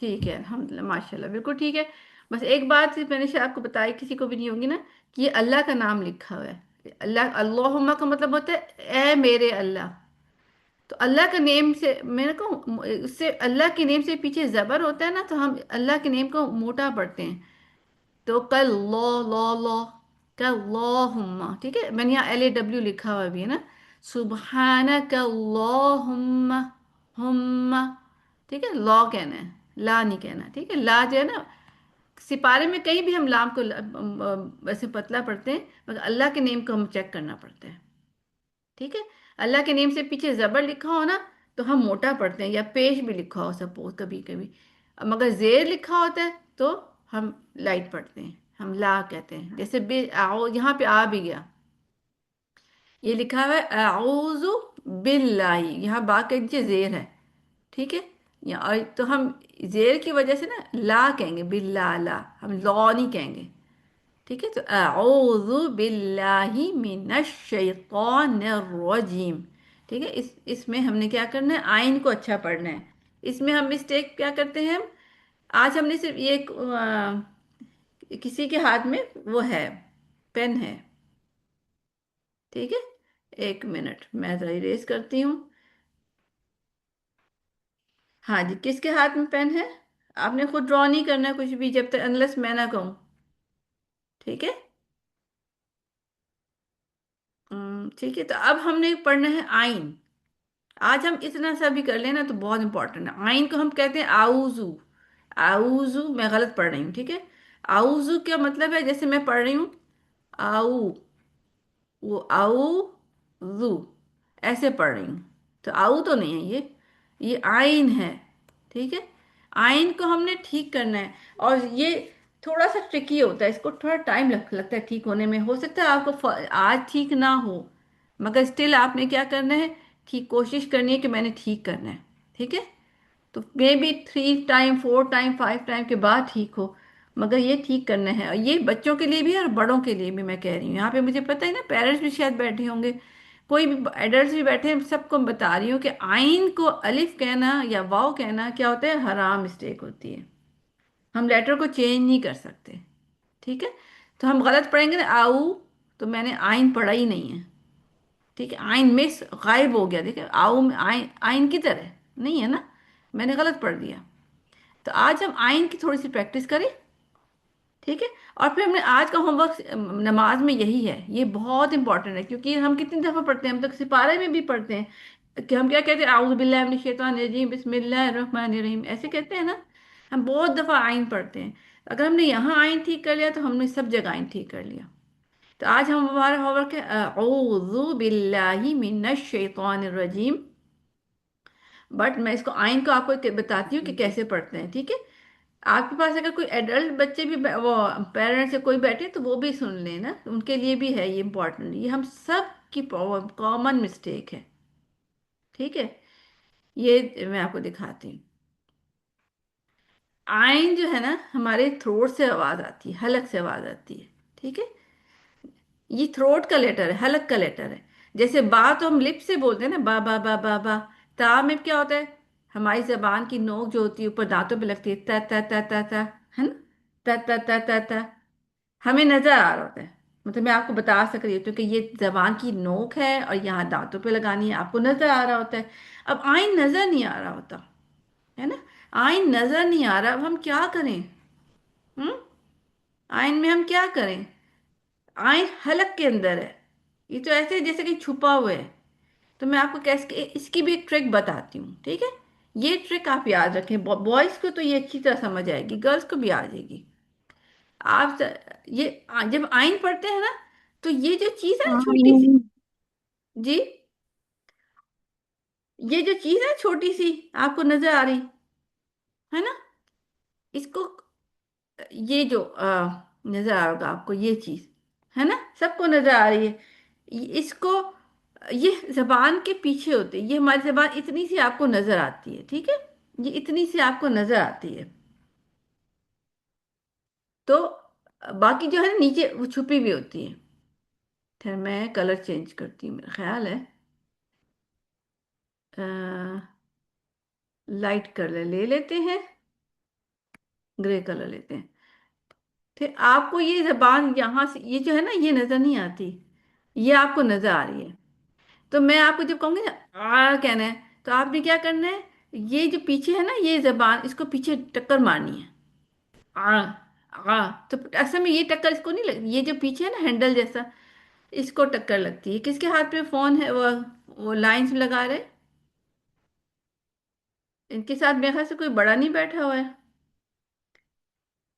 ठीक है, अल्हम्दुलिल्लाह, माशाल्लाह, बिल्कुल ठीक है। बस एक बात मैंने शायद आपको बताई, किसी को भी नहीं होगी ना, कि ये अल्लाह का नाम लिखा हुआ है। अल्लाह, अल्लाहुम्मा का मतलब होता है ए मेरे अल्लाह। तो अल्लाह का नेम से मेरे को, उससे अल्लाह के नेम से पीछे जबर होता है ना, तो हम अल्लाह के नेम को मोटा पढ़ते हैं। तो कल लो कल हुम्मा, ठीक है, मैंने यहाँ LAW लिखा हुआ भी है ना। सुबहानक अल्लाहुम्मा, हुम्मा, ठीक है, लॉ कहना है, ला नहीं कहना, ठीक है। ला जो है ना, सिपारे में कहीं भी हम लाम को वैसे पतला पढ़ते हैं, मगर अल्लाह के नेम को हम चेक करना पड़ता है, ठीक है। अल्लाह के नेम से पीछे जबर लिखा हो ना, तो हम मोटा पढ़ते हैं, या पेश भी लिखा हो सपोज कभी कभी। मगर जेर लिखा होता है तो हम लाइट पढ़ते हैं, हम ला कहते हैं। जैसे बे आओ, यहाँ पे आ भी गया, ये लिखा हुआ है आऊज़ु बिल्लाही, यहाँ बा के नीचे जेर है, ठीक है। या और तो हम जेर की वजह से ना ला कहेंगे, बिल्ला ला, हम लॉ नहीं कहेंगे, ठीक है। तो अऊज़ु बिल्लाहि मिनश शैतानिर रजीम, ठीक है। इस इसमें हमने क्या करना है, आइन को अच्छा पढ़ना है। इसमें हम मिस्टेक क्या करते हैं, हम आज हमने सिर्फ ये किसी के हाथ में वो है, पेन है, ठीक है। एक मिनट, मैं जरा इरेज करती हूँ। हाँ जी, किसके हाथ में पेन है? आपने खुद ड्रॉ नहीं करना है कुछ भी, जब तक अनलेस मैं ना कहूँ, ठीक है। ठीक है, तो अब हमने पढ़ना है आइन। आज हम इतना सा भी कर लेना तो बहुत इंपॉर्टेंट है। आइन को हम कहते हैं आउजू। आउजू, मैं गलत पढ़ रही हूँ, ठीक है। आउजू क्या मतलब है, जैसे मैं पढ़ रही हूँ आऊ, वो आऊ जू, ऐसे पढ़ रही हूँ। तो आऊ तो नहीं है ये आइन है, ठीक है। आइन को हमने ठीक करना है, और ये थोड़ा सा ट्रिकी होता है, इसको थोड़ा टाइम लगता है ठीक होने में। हो सकता है आपको आज ठीक ना हो, मगर स्टिल आपने क्या करना है, ठीक कोशिश करनी है कि मैंने ठीक करना है, ठीक है। तो may be 3 time 4 time 5 time के बाद ठीक हो, मगर ये ठीक करना है। और ये बच्चों के लिए भी है और बड़ों के लिए भी मैं कह रही हूँ। यहाँ पे मुझे पता है ना, पेरेंट्स भी शायद बैठे होंगे, कोई भी एडल्ट भी बैठे हैं, सबको मैं बता रही हूँ कि आइन को अलिफ कहना या वाव कहना क्या होता है, हराम मिस्टेक होती है। हम लेटर को चेंज नहीं कर सकते, ठीक है। तो हम गलत पढ़ेंगे ना आऊ, तो मैंने आइन पढ़ा ही नहीं है, ठीक है। आइन मिस गायब हो गया, देखिए आऊ में आइन, आइन की तरह नहीं है ना, मैंने गलत पढ़ दिया। तो आज हम आइन की थोड़ी सी प्रैक्टिस करें, ठीक है। और फिर हमने आज का होमवर्क नमाज में यही है, ये बहुत इंपॉर्टेंट है, क्योंकि हम कितनी दफ़ा पढ़ते हैं, हम तो सिपारे में भी पढ़ते हैं कि हम क्या कहते हैं, आउज़ बिल्लाहि मिनश शैतानिर रजीम बिस्मिल्लाहिर रहमानिर रहीम, ऐसे कहते हैं ना। हम बहुत दफ़ा आइन पढ़ते हैं। अगर हमने यहाँ आइन ठीक कर लिया तो हमने सब जगह आइन ठीक कर लिया। तो आज हम हमारा होमवर्क है आउज़ु बिल्लाहि मिनश शैतानिर रजीम। बट मैं इसको आइन को आपको बताती हूँ कि कैसे पढ़ते हैं, ठीक है। आपके पास अगर कोई एडल्ट बच्चे भी वो पेरेंट्स से कोई बैठे तो वो भी सुन लेना, उनके लिए भी है ये इम्पोर्टेंट, ये हम सब की कॉमन मिस्टेक है, ठीक है। ये मैं आपको दिखाती हूँ। आइन जो है ना, हमारे थ्रोट से आवाज आती है, हलक से आवाज आती है, ठीक है। ये थ्रोट का लेटर है, हलक का लेटर है। जैसे बा तो हम लिप से बोलते हैं ना, बा बा बा बा बा। ता में क्या होता है, हमारी जबान की नोक जो होती है ऊपर दांतों पे लगती है, ता ता ता ता ता, है ना, ता ता ता ता ता। हमें नजर आ रहा होता है, मतलब मैं आपको बता सक रही हूँ कि ये जबान की नोक है और यहाँ दांतों पे लगानी है, आपको नजर आ रहा होता है। अब आइन नजर नहीं आ रहा होता, है ना। आइन नजर नहीं आ रहा, अब हम क्या करें? हम्म, आइन में हम क्या करें? आइन हलक के अंदर है, ये तो ऐसे जैसे कि छुपा हुआ है। तो मैं आपको कैसे इसकी भी एक ट्रिक बताती हूँ, ठीक है। ये ट्रिक आप याद रखें, बॉयज को तो ये अच्छी तरह समझ आएगी, गर्ल्स को भी आ जाएगी। आप ये जब आइन पढ़ते हैं ना, तो ये जो चीज है ना छोटी सी, हाँ। जी, ये जो चीज है छोटी सी आपको नजर आ रही है ना, इसको ये जो नजर आ रहा होगा आपको, ये चीज है ना, सबको नजर आ रही है। इसको, ये जबान के पीछे होते हैं, ये हमारी जबान इतनी सी आपको नजर आती है, ठीक है, ये इतनी सी आपको नजर आती है। तो बाकी जो है ना नीचे वो छुपी भी होती है। फिर मैं कलर चेंज करती हूँ, मेरा ख्याल है लाइट कलर ले लेते हैं, ग्रे कलर लेते हैं। फिर आपको ये जबान यहाँ से, ये जो है ना ये नजर नहीं आती, ये आपको नजर आ रही है। तो मैं आपको जब कहूंगी ना आ कहना है, तो आपने क्या करना है, ये जो पीछे है ना ये जबान, इसको पीछे टक्कर मारनी है। आ आ तो असल में ये टक्कर इसको नहीं लगती, ये जो पीछे है ना हैंडल जैसा, इसको टक्कर लगती है। किसके हाथ में फोन है, वो लाइंस लगा रहे, इनके साथ मेरे ख्याल से कोई बड़ा नहीं बैठा हुआ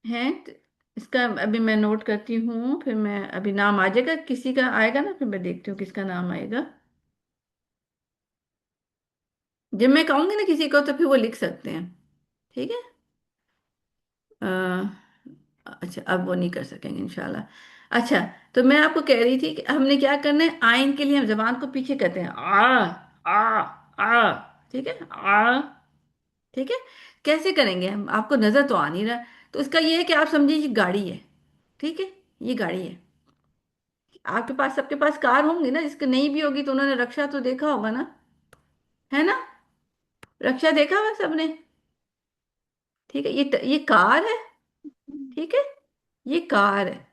है तो इसका अभी मैं नोट करती हूँ, फिर मैं अभी नाम आ जाएगा किसी का आएगा ना, फिर मैं देखती हूँ किसका नाम आएगा। जब मैं कहूंगी ना किसी को तो फिर वो लिख सकते हैं, ठीक है। अ, अच्छा अब वो नहीं कर सकेंगे इंशाल्लाह। अच्छा, तो मैं आपको कह रही थी कि हमने क्या करना है, आइन के लिए हम जबान को पीछे करते हैं, आ, ठीक है, ठीक है। कैसे करेंगे हम, आपको नजर तो आ नहीं रहा, तो इसका ये है कि आप समझिए ये गाड़ी है, ठीक है, ये गाड़ी है। आपके पास, सबके पास कार होंगी ना, जिसकी नहीं भी होगी तो उन्होंने रक्षा तो देखा होगा ना, है ना, रक्षा देखा हुआ सबने, ठीक है। ये कार है, ठीक है, ये कार है।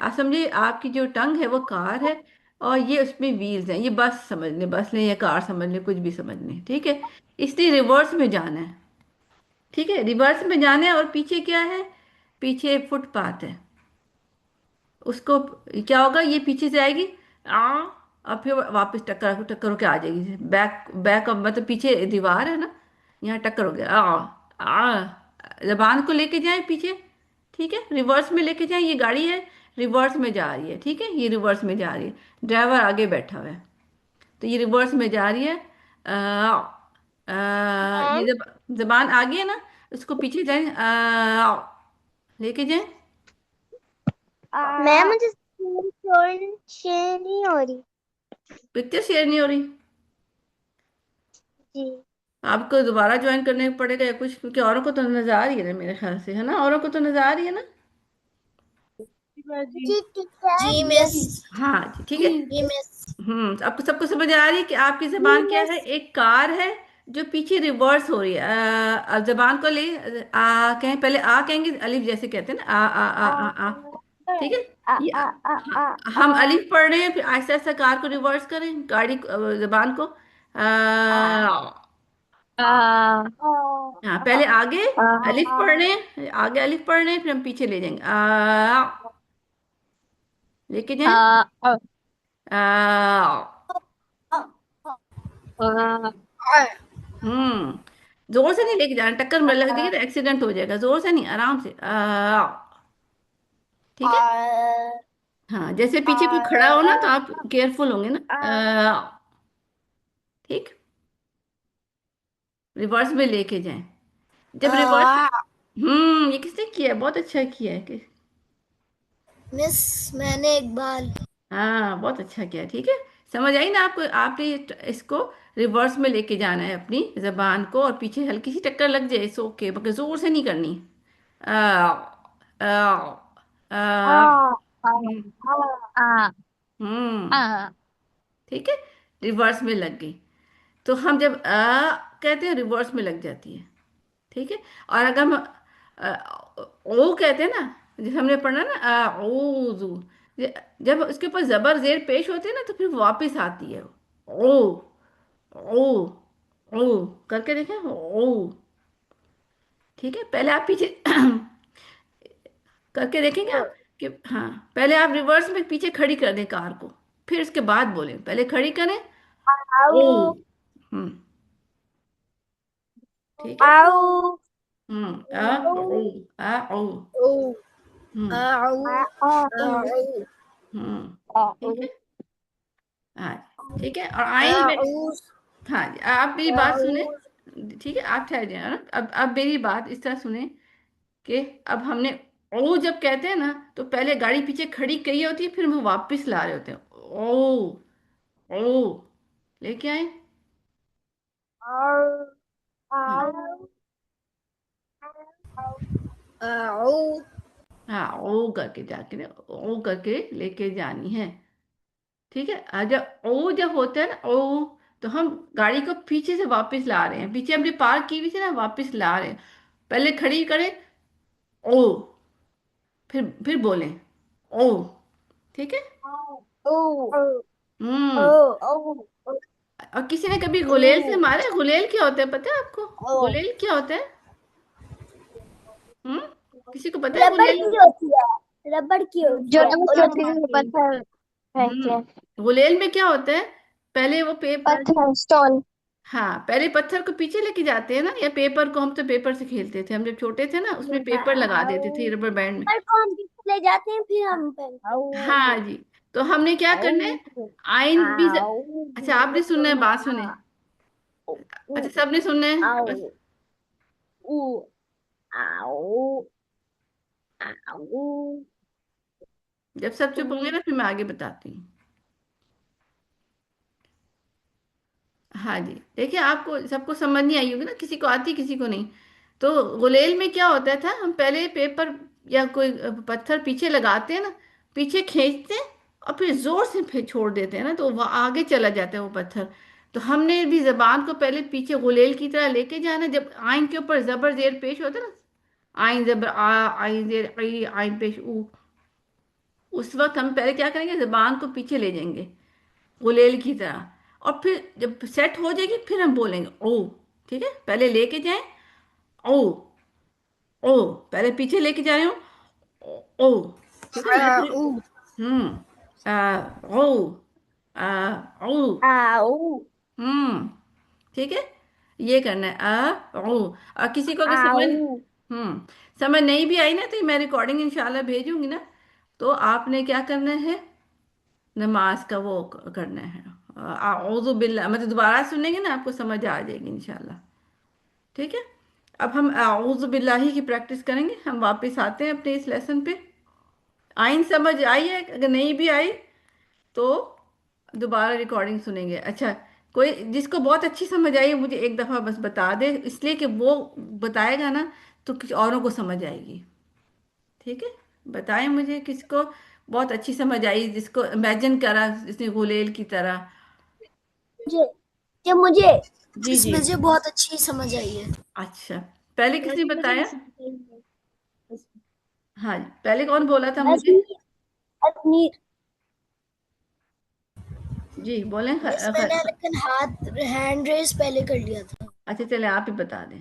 आप समझिए आपकी जो टंग है वो कार है, और ये उसमें व्हील्स हैं, ये बस समझ लें, बस लें या कार समझ लें, कुछ भी समझ लें, ठीक है। इसलिए रिवर्स में जाना है, ठीक है, रिवर्स में जाना है। और पीछे क्या है, पीछे फुटपाथ है, उसको क्या होगा, ये पीछे से आएगी आ और फिर वापस टक्कर टक्कर होके आ जाएगी, बैक बैक ऑफ, मतलब पीछे दीवार है ना, यहाँ टक्कर हो गया जबान को लेके जाए पीछे, ठीक है, रिवर्स में लेके जाए। ये गाड़ी है, रिवर्स में जा रही है, ठीक है, ये रिवर्स में जा रही है, ड्राइवर आगे बैठा हुआ है, तो ये रिवर्स में जा रही है। आ, ये मैम जब जबान आगे है ना, उसको पीछे जाए, लेके जाए। मैम मुझे स्क्रीन शेयर नहीं हो रही। पिक्चर शेयर नहीं हो रही, जी आपको दोबारा ज्वाइन करने पड़ेगा या कुछ, क्योंकि औरों को तो नजर आ रही है ना मेरे ख्याल से, है ना, औरों को तो नजर आ रही है ना। जी। जी टीचर जी मिस हाँ जी, ठीक है। जी मिस आपको सबको समझ आ रही है कि आपकी जी जबान क्या है, मिस एक कार है जो पीछे रिवर्स हो रही है। अब जबान को ले, कहें पहले आ कहेंगे, अलिफ जैसे कहते हैं ना, आ, ठीक है। आ ये आ आ आ हम आ अलिफ पढ़ रहे हैं, फिर आहिस्ता आहिस्ता कार को रिवर्स करें, गाड़ी जबान को हाँ, पहले आगे अलिफ पढ़ रहे हैं, आगे अलिफ पढ़ रहे हैं, फिर हम पीछे ले जाएंगे लेके जाएं हम्म जोर से नहीं लेके जाना, टक्कर में लग जाएगी तो एक्सीडेंट हो जाएगा, जोर से नहीं, आराम से ठीक है। हाँ, जैसे पीछे कोई खड़ा हो ना तो आप केयरफुल होंगे ना, ठीक, रिवर्स में लेके जाएं। जब रिवर्स, ये किसने किया है, बहुत अच्छा किया है कि, मिस मैंने एक बार हाँ बहुत अच्छा किया, ठीक है। समझ आई ना आपको, आपने इसको रिवर्स में लेके जाना है अपनी जबान को, और पीछे हल्की सी टक्कर लग जाए सो ओके, मगर जोर से नहीं करनी। आ, आ, आ, हम्म हम्म, ठीक है, रिवर्स में लग गई। तो हम जब कहते हैं रिवर्स में लग जाती है, ठीक है। और अगर हम ओ कहते हैं ना, जैसे हमने पढ़ा ना ओजू, जब उसके ऊपर जबर जेर पेश होते हैं ना तो फिर वापस आती है ओ ओ ओ करके देखें ओ, ठीक है। पहले आप पीछे करके देखेंगे आप कि हाँ, पहले आप रिवर्स में पीछे खड़ी कर दें कार को, फिर उसके बाद बोलें, पहले खड़ी करें ओ, आओ हम्म, ठीक है, आओ आ ओ, आ ओ, हम्म आओ हम्म, ठीक है, हाँ ठीक है। और आइन में, हाँ जी, आप मेरी बात सुने, ठीक है, आप ठहर जाए ना, अब मेरी बात इस तरह सुने कि अब हमने ओ जब कहते हैं ना, तो पहले गाड़ी पीछे खड़ी कही होती है, फिर हम वापस ला रहे होते हैं। ओ, ओ लेके आए। और हाँ, आओ हाँ ओ करके जाके ना, ओ करके लेके जानी है। ठीक है। जब ओ जब होता है ना ओ, तो हम गाड़ी को पीछे से वापस ला रहे हैं, पीछे हमने पार्क की हुई थी ना, वापस ला रहे हैं। पहले खड़ी करें ओ, फिर बोलें ओ। ठीक है। ओ हम्म। ओ और किसी ने कभी गुलेल से ओ मारा है? गुलेल क्या होता है पता है आपको? ओ गुलेल क्या होता है? हम्म। किसी को पता है रबड़ गुलेल? की होती है, रबड़ की होती जो है, ना वो लोग छोटे से मारते हैं। पत्थर फेंकते हैं। गुलेल में क्या होता है? पहले वो पेपर, पत्थर स्टॉल। हाँ पहले पत्थर को पीछे लेके जाते हैं ना, या पेपर को, हम तो पेपर से खेलते थे, हम जब छोटे थे ना, उसमें पेपर लगा देते थे रबर बैंड में। पर कौन किसको ले जाते हैं फिर हम हाँ जी। तो हमने क्या करना है, आइन भी अच्छा आपने सुनना है, बात सुने। अच्छा सबने सुनना है बस। जब सब चुप होंगे ना, फिर मैं आगे बताती हूँ। हाँ जी, देखिए आपको सबको समझ नहीं आई होगी ना, किसी को आती किसी को नहीं। तो गुलेल में क्या होता था, हम पहले पेपर या कोई पत्थर पीछे लगाते हैं ना, पीछे खींचते हैं, और फिर जोर से फिर छोड़ देते हैं ना, तो वह आगे चला जाता है वो पत्थर। तो हमने भी जबान को पहले पीछे गुलेल की तरह लेके जाना, जब आइन के ऊपर जबर जेर पेश होता है ना, आइन जबर आ, आइन जेर आई, आइन पेश ऊ, उस वक्त हम पहले क्या करेंगे, जबान को पीछे ले जाएंगे गुलेल की तरह, और फिर जब सेट हो जाएगी फिर हम बोलेंगे ओ। ठीक है, पहले लेके जाएं ओ, ओ पहले पीछे लेके जा रहे हो ओ। ठीक है, या फिर ओ, ओ। ठीक है, ये करना है ओ। और किसी को अगर समझ, समझ नहीं भी आई ना, तो मैं रिकॉर्डिंग इंशाल्लाह भेजूंगी ना, तो आपने क्या करना है, नमाज का वो करना है, औज़ु बिल्ला, मतलब दोबारा सुनेंगे ना, आपको समझ आ जाएगी इंशाल्लाह। ठीक है। अब हम औज़ु बिल्लाही की प्रैक्टिस करेंगे, हम वापस आते हैं अपने इस लेसन पे। आइन समझ आई है? अगर नहीं भी आई तो दोबारा रिकॉर्डिंग सुनेंगे। अच्छा, कोई जिसको बहुत अच्छी समझ आई है, मुझे एक दफ़ा बस बता दे, इसलिए कि वो बताएगा ना, तो कुछ औरों को समझ आएगी। ठीक है, बताएं मुझे किसको बहुत अच्छी समझ आई, जिसको इमेजिन करा जिसने गुलेल की तरह। मुझे जब मुझे जी जी। इसमें से बहुत अच्छी समझ आई है। अच्छा, पहले किसने वैसे मुझे बताया? किसी हाँ, पहले कौन बोला था मुझे? अजनीर, अजनीर। जी बोलें बस मैंने लेकिन हाथ हैंड रेस पहले कर लिया था। अच्छा चले, आप ही बता दें।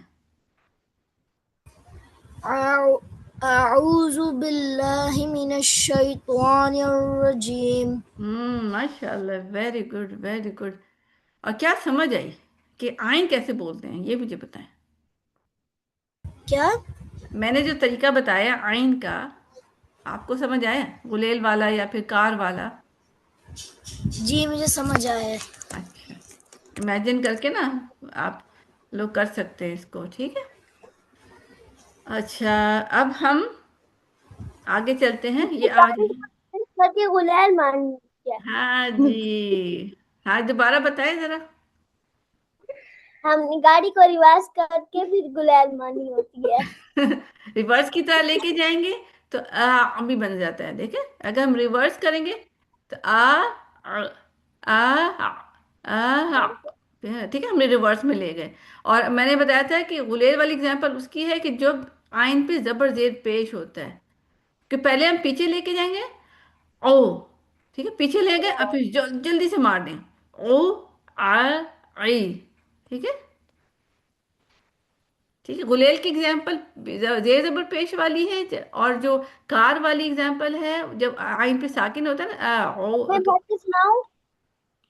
अऊज़ु बिल्लाहि मिनश शैतानिर रजीम। माशाल्लाह, वेरी गुड वेरी गुड। और क्या समझ आई कि आइन कैसे बोलते हैं, ये मुझे बताएं। क्या? मैंने जो तरीका बताया आइन का, आपको समझ आया, गुलेल वाला या फिर कार वाला? जी मुझे समझ आया है। अच्छा, इमेजिन करके ना आप लोग कर सकते हैं इसको। ठीक है। अच्छा, अब हम आगे चलते हैं, ये आज। करके गुलाल मारनी है। हाँ जी, हाँ दोबारा बताएं जरा। हमने गाड़ी को रिवर्स करके फिर गुलाल मारनी होती है। रिवर्स की तरह लेके जाएंगे तो भी बन जाता है, देखे। अगर हम रिवर्स करेंगे तो आ ठीक है, हमने रिवर्स में ले गए। और मैंने बताया था कि गुलेल वाली एग्जांपल उसकी है कि जब आइन पे जबर जेर पेश होता है, कि पहले हम पीछे लेके जाएंगे ओ। ठीक है, पीछे ले गए, अब फिर जल्दी से मार दें ओ, आ, आई। ठीक है। ठीक है, गुलेल की एग्जाम्पल जेर जबर पेश वाली है, और जो कार वाली एग्जाम्पल है, जब आइन पे साकिन होता है ना ओ, मैं तो पढ़ के सुनाऊं?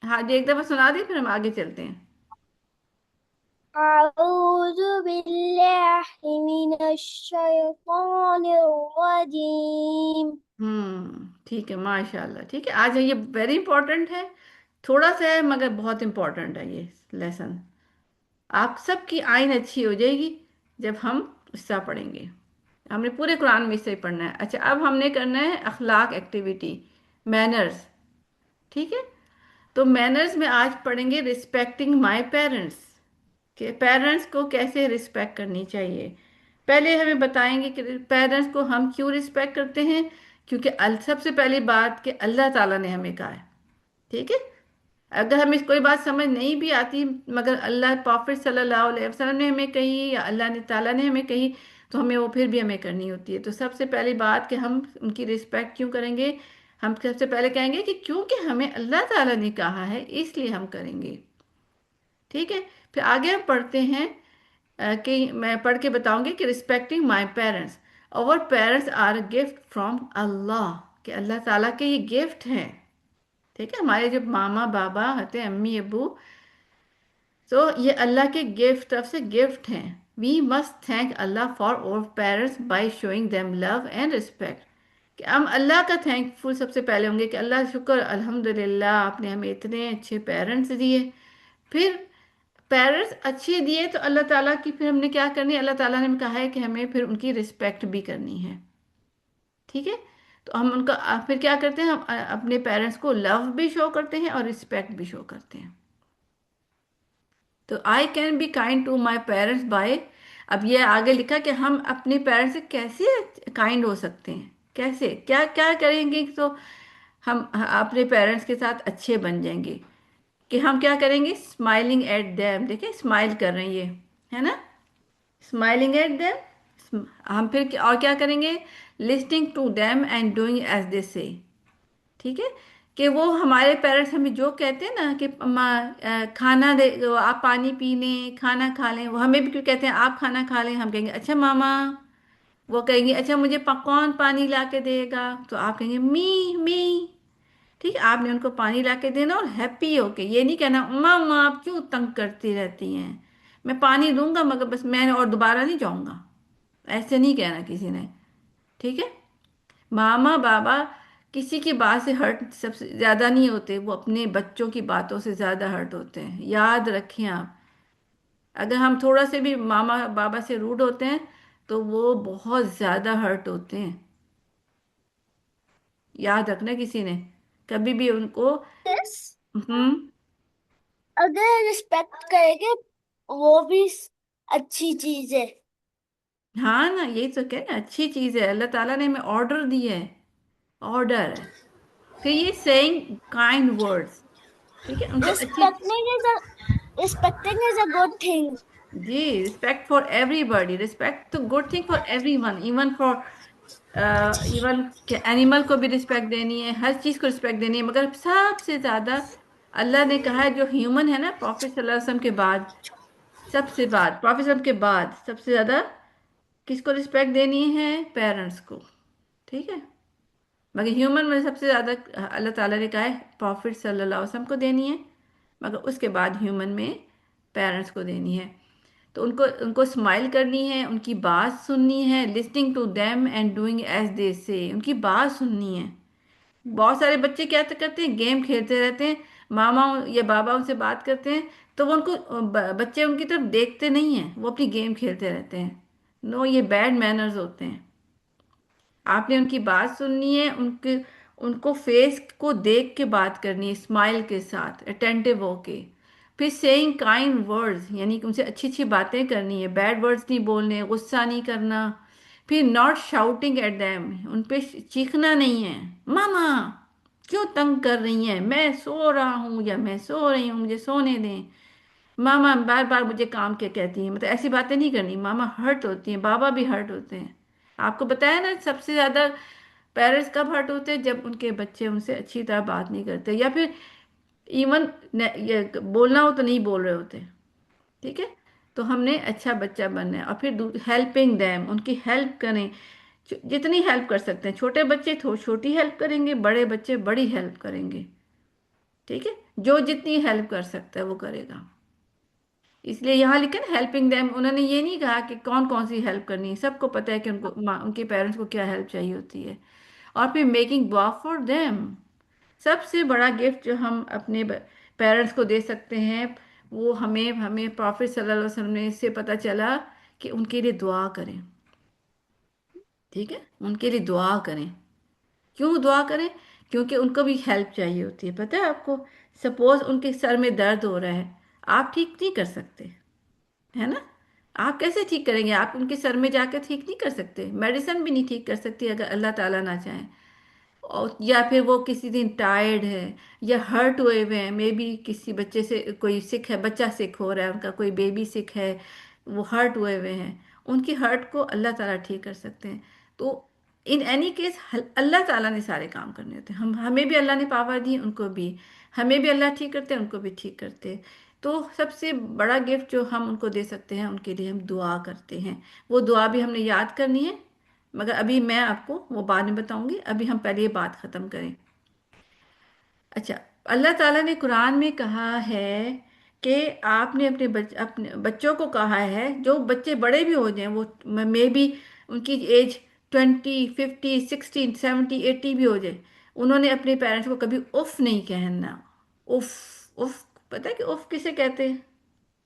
हाँ जी, एक दफा सुना दे, फिर हम आगे चलते हैं। अऊज़ु बिल्लाहि मिनश शैतानिर रजीम। ठीक है, माशाल्लाह। ठीक है, आज ये वेरी इंपॉर्टेंट है, थोड़ा सा है मगर बहुत इंपॉर्टेंट है ये लेसन। आप सबकी आइन अच्छी हो जाएगी जब हम हिस्सा पढ़ेंगे। हमने पूरे कुरान में इससे ही पढ़ना है। अच्छा, अब हमने करना है अखलाक एक्टिविटी, मैनर्स। ठीक है, तो मैनर्स में आज पढ़ेंगे रिस्पेक्टिंग माय पेरेंट्स, कि पेरेंट्स को कैसे रिस्पेक्ट करनी चाहिए। पहले हमें बताएंगे कि पेरेंट्स को हम क्यों रिस्पेक्ट करते हैं, क्योंकि सबसे पहली बात कि अल्लाह ताला ने हमें कहा है। ठीक है, अगर हमें कोई बात समझ नहीं भी आती, मगर अल्लाह प्रॉफिट सल्लल्लाहु अलैहि वसल्लम ने हमें कही या अल्लाह ने ताला ने हमें कही, तो हमें वो फिर भी हमें करनी होती है। तो सबसे पहली बात कि हम उनकी रिस्पेक्ट क्यों करेंगे, हम सबसे पहले कहेंगे कि क्योंकि हमें अल्लाह ताला ने कहा है इसलिए हम करेंगे। ठीक है, फिर आगे हम पढ़ते हैं कि मैं पढ़ के बताऊंगी कि रिस्पेक्टिंग माय पेरेंट्स, और पेरेंट्स आर गिफ्ट फ्रॉम अल्लाह, कि अल्लाह ताला के ये गिफ्ट हैं। ठीक है, हमारे जो मामा बाबा होते हैं, अम्मी अबू, तो ये अल्लाह के गिफ्ट, तरफ से गिफ्ट हैं। We must thank Allah for our parents by showing them love and respect, कि हम अल्लाह का थैंकफुल सबसे पहले होंगे कि अल्लाह शुक्र अल्हम्दुलिल्लाह आपने हमें इतने अच्छे पेरेंट्स दिए। फिर पेरेंट्स अच्छे दिए तो अल्लाह ताला की फिर हमने क्या करनी है, अल्लाह ताला ने कहा है कि हमें फिर उनकी रिस्पेक्ट भी करनी है। ठीक है, तो हम उनका फिर क्या करते हैं, हम अपने पेरेंट्स को लव भी शो करते हैं और रिस्पेक्ट भी शो करते हैं। तो I can be kind to my parents by, अब ये आगे लिखा कि हम अपने पेरेंट्स से कैसे काइंड हो सकते हैं, कैसे क्या क्या करेंगे तो हम अपने पेरेंट्स के साथ अच्छे बन जाएंगे। कि हम क्या करेंगे, स्माइलिंग एट देम, देखिए स्माइल कर रहे हैं ये, है ना, स्माइलिंग एट देम। हम फिर और क्या करेंगे, listening to them and doing as they say. ठीक है, कि वो हमारे पेरेंट्स हमें जो कहते हैं ना कि अम्मा खाना दे, वो आप पानी पी लें, खाना खा लें, वो हमें भी क्यों कहते हैं आप खाना खा लें, हम कहेंगे अच्छा मामा। वो कहेंगे अच्छा मुझे कौन पानी ला के देगा, तो आप कहेंगे मी मी। ठीक है, आपने उनको पानी ला के देना और हैप्पी होके, ये नहीं कहना मामा आप क्यों तंग करती रहती हैं, मैं पानी दूंगा मगर बस मैं और दोबारा नहीं जाऊंगा, ऐसे नहीं कहना किसी ने। ठीक है, मामा बाबा किसी की बात से हर्ट सबसे ज्यादा नहीं होते, वो अपने बच्चों की बातों से ज्यादा हर्ट होते हैं, याद रखें आप। अगर हम थोड़ा से भी मामा बाबा से रूड होते हैं तो वो बहुत ज्यादा हर्ट होते हैं, याद रखना किसी ने कभी भी उनको। यस, हम्म। अगर रिस्पेक्ट करेंगे वो भी अच्छी चीज है। हाँ ना, यही तो कह रहे हैं, अच्छी चीज है, अल्लाह ताला ने हमें ऑर्डर दिया है, ऑर्डर है। फिर ये सेइंग काइंड वर्ड्स, ठीक है, उनको अच्छी। Respecting is a respecting is a good thing. जी, रिस्पेक्ट फॉर एवरीबॉडी, रिस्पेक्ट तो good thing for everyone, even for even के एनिमल को भी रिस्पेक्ट देनी है, हर चीज को रिस्पेक्ट देनी है, मगर सबसे ज्यादा अल्लाह ने कहा है जो ह्यूमन है ना, प्रॉफिट सल्लल्लाहु अलैहि वसल्लम के बाद, सबसे बाद प्रॉफिट सल्लल्लाहु अलैहि वसल्लम के बाद सबसे ज्यादा किसको रिस्पेक्ट देनी है, पेरेंट्स को। ठीक है, मगर ह्यूमन में सबसे ज़्यादा अल्लाह ताला ने कहा है प्रॉफिट सल्लल्लाहु अलैहि वसल्लम को देनी है, मगर उसके बाद ह्यूमन में पेरेंट्स को देनी है। तो उनको उनको स्माइल करनी है, उनकी बात सुननी है, listening to them and doing as they say, उनकी बात सुननी है। बहुत सारे बच्चे क्या तो करते हैं, गेम खेलते रहते हैं, मामा या बाबा उनसे बात करते हैं तो वो उनको बच्चे उनकी तरफ देखते नहीं हैं, वो अपनी गेम खेलते रहते हैं। नो, ये बैड मैनर्स होते हैं। आपने उनकी बात सुननी है, उनके उनको फेस को देख के बात करनी है, स्माइल के साथ अटेंटिव होके। फिर सेइंग काइंड वर्ड्स, यानी कि उनसे अच्छी अच्छी बातें करनी है, बैड वर्ड्स नहीं बोलने, गुस्सा नहीं करना। फिर नॉट शाउटिंग एट देम, उन पे चीखना नहीं है, मामा क्यों तंग कर रही हैं, मैं सो रहा हूँ या मैं सो रही हूँ मुझे सोने दें। मामा बार बार मुझे काम के कहती हैं, मतलब ऐसी बातें नहीं करनी, मामा हर्ट होती हैं, बाबा भी हर्ट होते हैं। आपको बताया ना सबसे ज्यादा पेरेंट्स कब हर्ट होते हैं, जब उनके बच्चे उनसे अच्छी तरह बात नहीं करते, या फिर इवन ये बोलना हो तो नहीं बोल रहे होते। ठीक है, तो हमने अच्छा बच्चा बनना है। और फिर हेल्पिंग देम, उनकी हेल्प करें, जितनी हेल्प कर सकते हैं। छोटे बच्चे छोटी हेल्प करेंगे, बड़े बच्चे बड़ी हेल्प करेंगे। ठीक है, जो जितनी हेल्प कर सकता है वो करेगा। इसलिए यहाँ लिखा ना हेल्पिंग देम, उन्होंने ये नहीं कहा कि कौन कौन सी हेल्प करनी है, सबको पता है कि उनको उनके पेरेंट्स को क्या हेल्प चाहिए होती है। और फिर मेकिंग दुआ फॉर देम, सबसे बड़ा गिफ्ट जो हम अपने पेरेंट्स को दे सकते हैं, वो हमें हमें प्रॉफिट सल्लल्लाहु अलैहि वसल्लम ने इससे पता चला कि उनके लिए दुआ करें। ठीक है, उनके लिए दुआ करें। क्यों दुआ करें? क्योंकि उनको भी हेल्प चाहिए होती है, पता है आपको। सपोज उनके सर में दर्द हो रहा है, आप ठीक नहीं कर सकते, है ना। आप कैसे ठीक करेंगे? आप उनके सर में जाकर ठीक नहीं कर सकते, मेडिसिन भी नहीं ठीक कर सकती अगर अल्लाह ताला ना चाहे। और या फिर वो किसी दिन टायर्ड है या हर्ट हुए हुए हैं, मे बी किसी बच्चे से कोई सिक है, बच्चा सिक हो रहा है उनका, कोई बेबी सिक है, वो हर्ट हुए हुए हैं, उनकी हर्ट को अल्लाह ताला ठीक कर सकते हैं। तो इन एनी केस अल्लाह ताला ने सारे काम करने होते हैं। हमें भी अल्लाह ने पावर दी, उनको भी। हमें भी अल्लाह ठीक करते हैं, उनको भी ठीक करते हैं। तो सबसे बड़ा गिफ्ट जो हम उनको दे सकते हैं, उनके लिए हम दुआ करते हैं। वो दुआ भी हमने याद करनी है, मगर अभी मैं आपको वो बाद में बताऊंगी, अभी हम पहले ये बात खत्म करें। अच्छा, अल्लाह ताला ने कुरान में कहा है कि आपने अपने बच्चों को कहा है, जो बच्चे बड़े भी हो जाएं, वो मे बी उनकी एज 20, 50, 60, 70, 80 भी हो जाए, उन्होंने अपने पेरेंट्स को कभी उफ नहीं कहना। उफ उफ, पता है कि उफ किसे कहते हैं?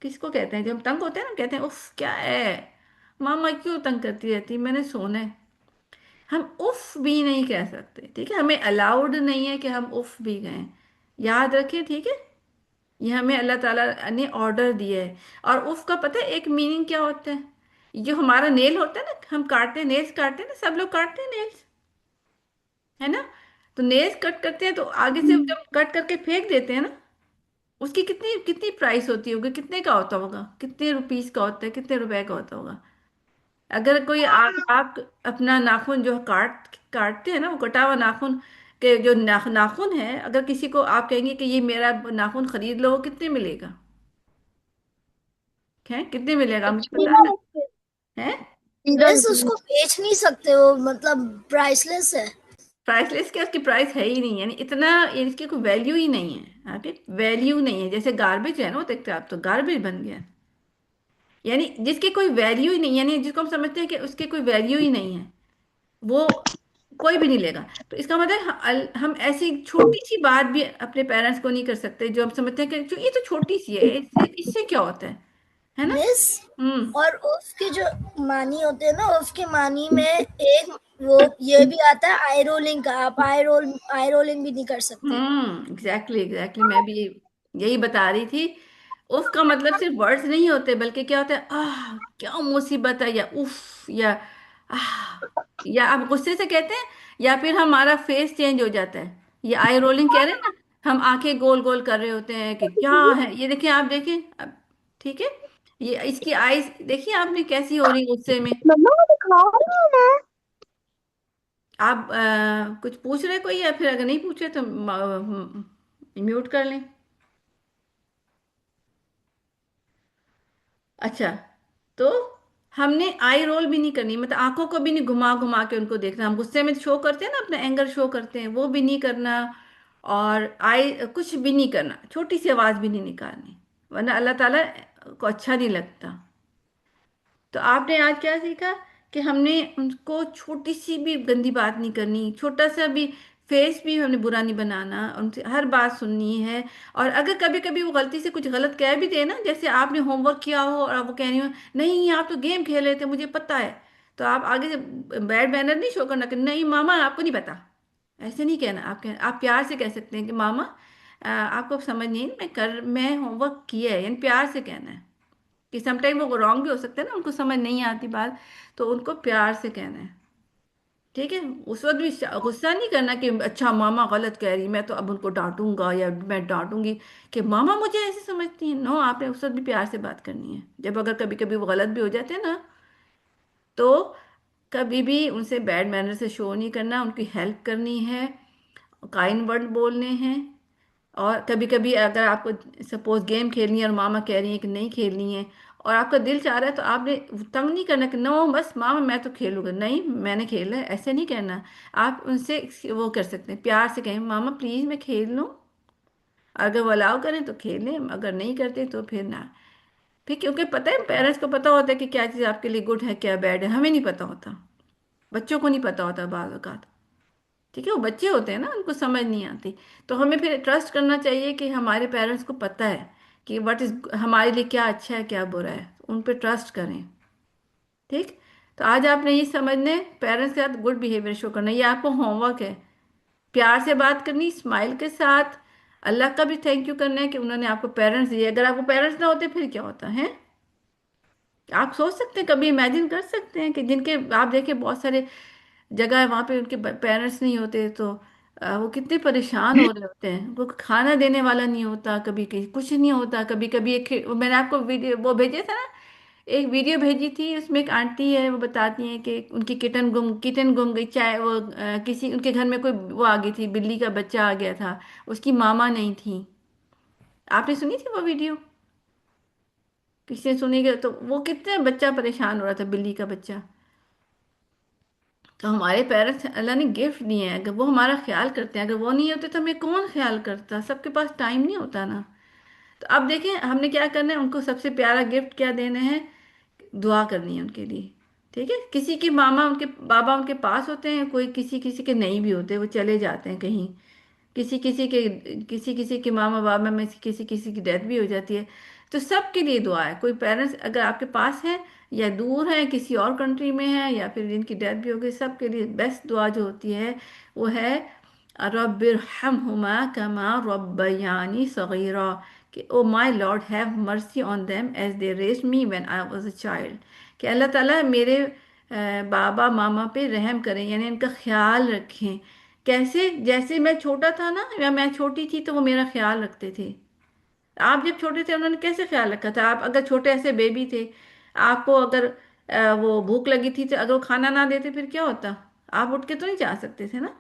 किसको कहते हैं? जब हम तंग होते हैं ना, कहते हैं उफ क्या है, मामा क्यों तंग करती रहती है, मैंने सोना है। हम उफ भी नहीं कह सकते, ठीक है, हमें अलाउड नहीं है कि हम उफ भी कहें। याद रखें, ठीक है। ये हमें अल्लाह ताला ने ऑर्डर दिया है। और उफ का पता है एक मीनिंग क्या होता है? जो हमारा नेल होता है ना, हम काटते हैं, नेल्स काटते हैं ना, सब लोग काटते हैं नेल्स, है ना। तो नेल्स कट करते हैं तो आगे से हम्म, जब कट करके फेंक देते हैं ना, उसकी कितनी कितनी प्राइस होती होगी, कितने का होता होगा, कितने रुपीस का होता है, कितने रुपए का होता होगा। अगर कोई आप अपना नाखून जो काटते हैं ना, वो कटा हुआ नाखून के जो नाखून है, अगर किसी को आप कहेंगे कि ये मेरा नाखून खरीद लो, वो कितने मिलेगा? है कितने मिलेगा, मुझे नहीं पता ना है रखते। है। बस उसको बेच नहीं सकते, वो मतलब प्राइसलेस है। प्राइसलेस क्या, उसकी प्राइस है ही नहीं, यानी इतना, इसकी कोई वैल्यू ही नहीं है, आपके वैल्यू नहीं है। जैसे गार्बेज है ना, वो देखते हैं आप, तो गार्बेज बन गया, यानी जिसकी कोई वैल्यू ही नहीं, यानी जिसको हम समझते हैं कि उसकी कोई वैल्यू ही नहीं है, वो कोई भी नहीं लेगा। तो इसका मतलब हम ऐसी छोटी सी बात भी अपने पेरेंट्स को नहीं कर सकते, जो हम समझते हैं कि जो ये तो छोटी सी है, इससे इससे क्या होता है ना। मिस, हम्म। और उफ के जो मानी होते हैं ना, उफ के मानी में एक वो ये भी आता है आई रोलिंग का। आप आई रोलिंग भी नहीं कर सकते। एग्जैक्टली एग्जैक्टली, मैं भी यही बता रही थी। उफ का मतलब सिर्फ वर्ड्स नहीं होते, बल्कि क्या होता है, आह क्या मुसीबत है, या उफ, या आह, या आप गुस्से से कहते हैं, या फिर हमारा फेस चेंज हो जाता है। ये आई रोलिंग कह रहे हैं ना, हम आंखें गोल गोल कर रहे होते हैं कि क्या है ये, देखिए आप देखें अब, ठीक है। ये इसकी आईज देखिए आपने कैसी हो रही है गुस्से में। मम्मा को दिखा रही हूँ मैं। आप कुछ पूछ रहे कोई, या फिर अगर नहीं पूछे तो म्यूट कर लें। अच्छा, तो हमने आई रोल भी नहीं करनी, मतलब आंखों को भी नहीं घुमा घुमा के उनको देखना। हम गुस्से में शो करते हैं ना, अपना एंगर शो करते हैं, वो भी नहीं करना। और आई कुछ भी नहीं करना, छोटी सी आवाज भी नहीं निकालनी, वरना अल्लाह ताला को अच्छा नहीं लगता। तो आपने आज क्या सीखा? कि हमने उनको छोटी सी भी गंदी बात नहीं करनी, छोटा सा भी फेस भी हमने बुरा नहीं बनाना, उनसे हर बात सुननी है। और अगर कभी कभी वो गलती से कुछ गलत कह भी दे ना, जैसे आपने होमवर्क किया हो और वो कह रही हो नहीं आप तो गेम खेल रहे थे मुझे पता है, तो आप आगे से बैड मैनर नहीं शो करना कि नहीं मामा आपको नहीं पता। ऐसे नहीं कहना, आप प्यार से कह सकते हैं कि मामा आपको समझ नहीं, मैं होमवर्क किया है, यानी प्यार से कहना है। कि समटाइम वो रॉन्ग भी हो सकते हैं ना, उनको समझ नहीं आती बात, तो उनको प्यार से कहना है, ठीक है। उस वक्त भी गुस्सा नहीं करना कि अच्छा मामा गलत कह रही, मैं तो अब उनको डांटूंगा या मैं डांटूंगी कि मामा मुझे ऐसे समझती है। नो, आपने उस वक्त भी प्यार से बात करनी है। जब अगर कभी कभी वो गलत भी हो जाते हैं ना, तो कभी भी उनसे बैड मैनर से शो नहीं करना, उनकी हेल्प करनी है, काइंड वर्ड बोलने हैं। और कभी कभी अगर आपको सपोज गेम खेलनी है और मामा कह रही है कि नहीं खेलनी है, और आपका दिल चाह रहा है, तो आपने तंग नहीं करना कि नो बस मामा मैं तो खेलूंगा, नहीं मैंने खेला है, ऐसे नहीं करना। आप उनसे वो कर सकते हैं, प्यार से कहें मामा प्लीज मैं खेल लूं। अगर वो अलाउ करें तो खेलें, अगर नहीं करते तो फिर ना। फिर क्योंकि पता है पेरेंट्स को पता होता है कि क्या चीज़ आपके लिए गुड है क्या बैड है, हमें नहीं पता होता, बच्चों को नहीं पता होता बाल औकात, ठीक है। वो बच्चे होते हैं ना, उनको समझ नहीं आती। तो हमें फिर ट्रस्ट करना चाहिए कि हमारे पेरेंट्स को पता है कि व्हाट इज हमारे लिए क्या अच्छा है क्या बुरा है, उन पे ट्रस्ट करें, ठीक। तो आज आपने ये समझने पेरेंट्स के साथ गुड बिहेवियर शो करना, ये आपको होमवर्क है। प्यार से बात करनी, स्माइल के साथ। अल्लाह का भी थैंक यू करना है कि उन्होंने आपको पेरेंट्स दिए। अगर आपको पेरेंट्स ना होते फिर क्या होता है? आप सोच सकते हैं, कभी इमेजिन कर सकते हैं कि जिनके आप देखें बहुत सारे जगह है वहाँ पे उनके पेरेंट्स नहीं होते, तो वो कितने परेशान हो रहे होते हैं। उनको खाना देने वाला नहीं होता, कभी कहीं कुछ नहीं होता। कभी कभी मैंने आपको वीडियो वो भेजे था ना, एक वीडियो भेजी थी, उसमें एक आंटी है, वो बताती हैं कि उनकी किटन गुम गई। चाहे वो किसी उनके घर में कोई वो आ गई थी, बिल्ली का बच्चा आ गया था, उसकी मामा नहीं थी। आपने सुनी थी वो वीडियो? किसी ने सुनी? तो वो कितने बच्चा परेशान हो रहा था, बिल्ली का बच्चा। तो हमारे पेरेंट्स अल्लाह ने गिफ्ट दिए हैं, अगर वो हमारा ख्याल करते हैं, अगर वो नहीं होते तो हमें कौन ख्याल करता? सबके पास टाइम नहीं होता ना। तो अब देखें हमने क्या करना है, उनको सबसे प्यारा गिफ्ट क्या देना है? दुआ करनी है उनके लिए। ठीक है, किसी के मामा उनके बाबा उनके पास होते हैं, कोई किसी किसी के नहीं भी होते, वो चले जाते हैं कहीं। किसी किसी के मामा बाबा में से किसी किसी की डेथ भी हो जाती है। तो सबके लिए दुआ है। कोई पेरेंट्स अगर आपके पास है या दूर है किसी और कंट्री में है या फिर जिनकी डेथ भी हो गई, सबके लिए बेस्ट दुआ जो होती है वो है रब्बिरहमहुमा कमा रब्बयानी सगीरा, कि O my Lord have mercy on them as they raised me when I was a child. कि अल्लाह ताला मेरे बाबा मामा पे रहम करें, यानी इनका ख्याल रखें। कैसे? जैसे मैं छोटा था ना या मैं छोटी थी तो वो मेरा ख्याल रखते थे। आप जब छोटे थे उन्होंने कैसे ख्याल रखा था? आप अगर छोटे ऐसे बेबी थे, आपको अगर वो भूख लगी थी तो अगर वो खाना ना देते फिर क्या होता? आप उठ के तो नहीं जा सकते थे ना।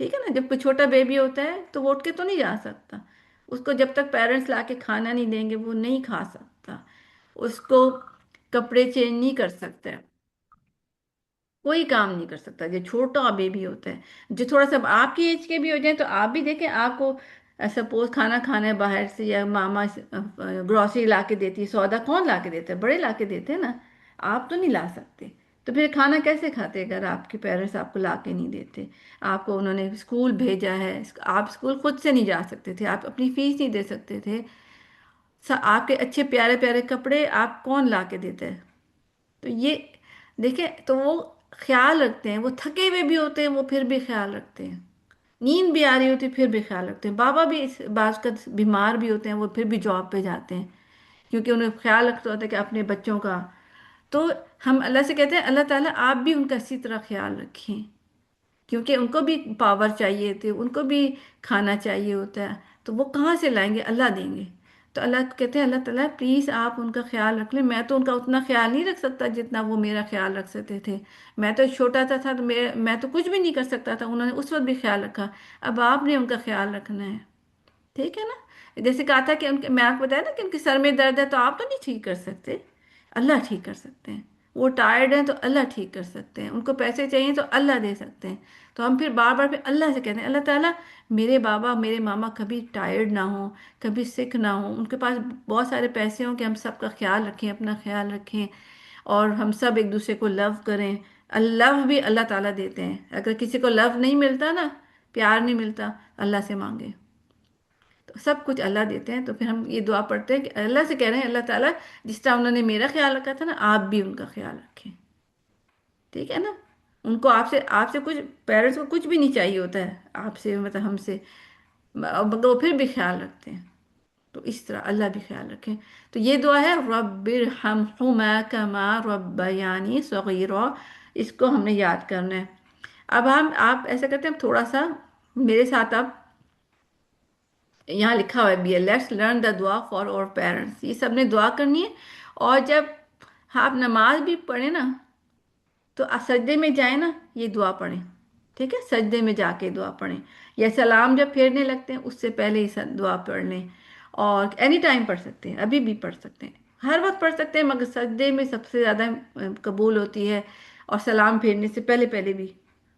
ठीक है ना, जब कोई छोटा बेबी होता है तो वो उठ के तो नहीं जा सकता। उसको जब तक पेरेंट्स लाके खाना नहीं देंगे वो नहीं खा सकता। उसको कपड़े चेंज नहीं कर सकता, कोई काम नहीं कर सकता जो छोटा बेबी होता है। जो थोड़ा सा आपकी एज के भी हो जाए तो आप भी देखें, आपको सपोज खाना खाना है बाहर से या मामा ग्रोसरी ला के देती है, सौदा कौन ला के देता है? बड़े ला के देते हैं ना। आप तो नहीं ला सकते। तो फिर खाना कैसे खाते अगर आपके पेरेंट्स आपको ला के नहीं देते? आपको उन्होंने स्कूल भेजा है, आप स्कूल खुद से नहीं जा सकते थे, आप अपनी फीस नहीं दे सकते थे। आपके अच्छे प्यारे प्यारे कपड़े आप कौन ला के देता है? तो ये देखें, तो वो ख्याल रखते हैं। वो थके हुए भी होते हैं वो फिर भी ख्याल रखते हैं। नींद भी आ रही होती है फिर भी ख्याल रखते हैं। बाबा भी इस बात का बीमार भी होते हैं, वो फिर भी जॉब पे जाते हैं, क्योंकि उन्हें ख्याल रखते होता है कि अपने बच्चों का। तो हम अल्लाह से कहते हैं अल्लाह ताला आप भी उनका इसी तरह ख्याल रखें, क्योंकि उनको भी पावर चाहिए थी, उनको भी खाना चाहिए होता है। तो वो कहाँ से लाएंगे? अल्लाह देंगे। तो अल्लाह कहते हैं अल्लाह ताला प्लीज़ आप उनका ख्याल रख लें। मैं तो उनका उतना ख्याल नहीं रख सकता जितना वो मेरा ख्याल रख सकते थे। मैं तो छोटा था तो मैं तो कुछ भी नहीं कर सकता था, उन्होंने उस वक्त भी ख्याल रखा। अब आपने उनका ख्याल रखना है। ठीक है ना? जैसे कहा था कि उनके, मैं आपको बताया ना कि उनके सर में दर्द है तो आप तो नहीं ठीक कर सकते, अल्लाह ठीक कर सकते हैं। वो टायर्ड हैं तो अल्लाह ठीक कर सकते हैं। उनको पैसे चाहिए तो अल्लाह दे सकते हैं। तो हम फिर बार बार फिर अल्लाह से कहते हैं अल्लाह ताला मेरे बाबा मेरे मामा कभी टायर्ड ना हो, कभी सिक ना हो, उनके पास बहुत सारे पैसे हों कि हम सबका ख्याल रखें, अपना ख्याल रखें, और हम सब एक दूसरे को लव करें। लव भी अल्लाह ताला देते हैं। अगर किसी को लव नहीं मिलता ना, प्यार नहीं मिलता, अल्लाह से मांगे, तो सब कुछ अल्लाह देते हैं। तो फिर हम ये दुआ पढ़ते हैं कि अल्लाह से कह रहे हैं अल्लाह ताला जिस तरह उन्होंने मेरा ख्याल रखा था ना, आप भी उनका ख्याल रखें। ठीक है ना? उनको आपसे आपसे कुछ, पेरेंट्स को कुछ भी नहीं चाहिए होता है आपसे, मतलब हमसे, मगर वो फिर भी ख्याल रखते हैं। तो इस तरह अल्लाह भी ख्याल रखें। तो ये दुआ है रब्बिरहमहुमा कमा रब्बयानी सगीरा। इसको हमने याद करना है। अब हम आप ऐसा करते हैं, थोड़ा सा मेरे साथ आप, यहाँ लिखा हुआ है बी लेट्स लर्न द दुआ फॉर आवर पेरेंट्स, ये सबने दुआ करनी है। और जब आप नमाज भी पढ़े ना तो सजदे में जाए ना, ये दुआ पढ़ें। ठीक है, सजदे में जाके दुआ पढ़ें, या सलाम जब फेरने लगते हैं उससे पहले ही दुआ पढ़ लें। और एनी टाइम पढ़ सकते हैं, अभी भी पढ़ सकते हैं, हर वक्त पढ़ सकते हैं, मगर सजदे में सबसे ज़्यादा कबूल होती है। और सलाम फेरने से पहले पहले भी,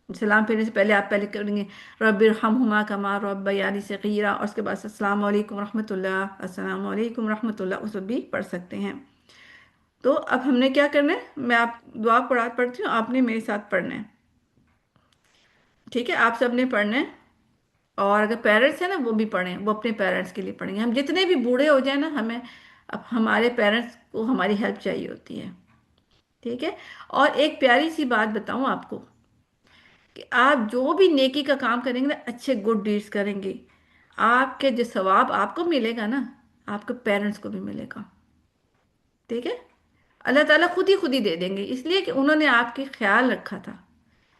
सलाम फेरने से पहले आप पहले करेंगे रब्बिरहमहुमा कमा रब्बयानी सगीरा, और उसके बाद अस्सलाम वालेकुम रहमतुल्लाह, अस्सलाम वालेकुम रहमतुल्लाह, उस वक्त भी पढ़ सकते हैं। तो अब हमने क्या करना है, मैं आप दुआ पढ़ती हूँ, आपने मेरे साथ पढ़ना है। ठीक है, आप सबने पढ़ना है। और अगर पेरेंट्स हैं ना वो भी पढ़ें, वो अपने पेरेंट्स के लिए पढ़ेंगे। हम जितने भी बूढ़े हो जाए ना, हमें अब हमारे पेरेंट्स को हमारी हेल्प चाहिए होती है। ठीक है। और एक प्यारी सी बात बताऊं आपको कि आप जो भी नेकी का काम करेंगे ना, अच्छे गुड डीड्स करेंगे, आपके जो सवाब आपको मिलेगा ना, आपके पेरेंट्स को भी मिलेगा। ठीक है। अल्लाह ताला खुद ही दे देंगे, इसलिए कि उन्होंने आपके ख्याल रखा था।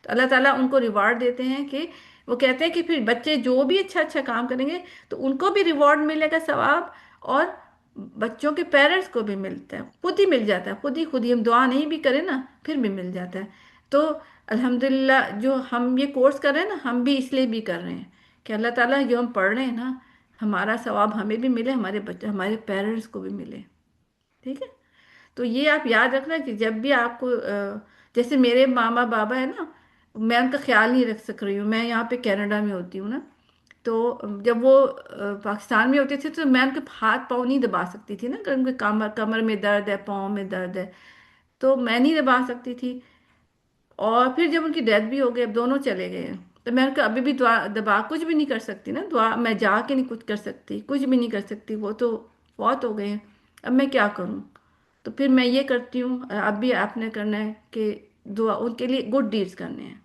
तो अल्लाह ताला उनको रिवार्ड देते हैं कि वो कहते हैं कि फिर बच्चे जो भी अच्छा अच्छा काम करेंगे तो उनको भी रिवॉर्ड मिलेगा, सवाब। और बच्चों के पेरेंट्स को भी मिलता है, खुद ही मिल जाता है, खुद ही हम दुआ नहीं भी करें ना फिर भी मिल जाता है। तो अल्हम्दुलिल्लाह जो हम ये कोर्स कर रहे हैं ना, हम भी इसलिए भी कर रहे हैं कि अल्लाह ताला जो हम पढ़ रहे हैं ना, हमारा सवाब हमें भी मिले, हमारे बच्चे हमारे पेरेंट्स को भी मिले। ठीक है। तो ये आप याद रखना कि जब भी आपको जैसे मेरे मामा बाबा है ना, मैं उनका ख्याल नहीं रख सक रही हूँ, मैं यहाँ पे कनाडा में होती हूँ ना। तो जब वो पाकिस्तान में होते थे तो मैं उनके हाथ पाँव नहीं दबा सकती थी ना, अगर उनके कमर कमर में दर्द है, पाँव में दर्द है, तो मैं नहीं दबा सकती थी। और फिर जब उनकी डेथ भी हो गई, अब दोनों चले गए हैं, तो मैं उनका अभी भी दुआ दबा कुछ भी नहीं कर सकती ना, दुआ मैं जाके नहीं कुछ कर सकती, कुछ भी नहीं कर सकती, वो तो बहुत हो गए हैं। अब मैं क्या करूं? तो फिर मैं ये करती हूँ, अब भी आपने करना है कि दुआ उनके लिए गुड डीड्स करने हैं।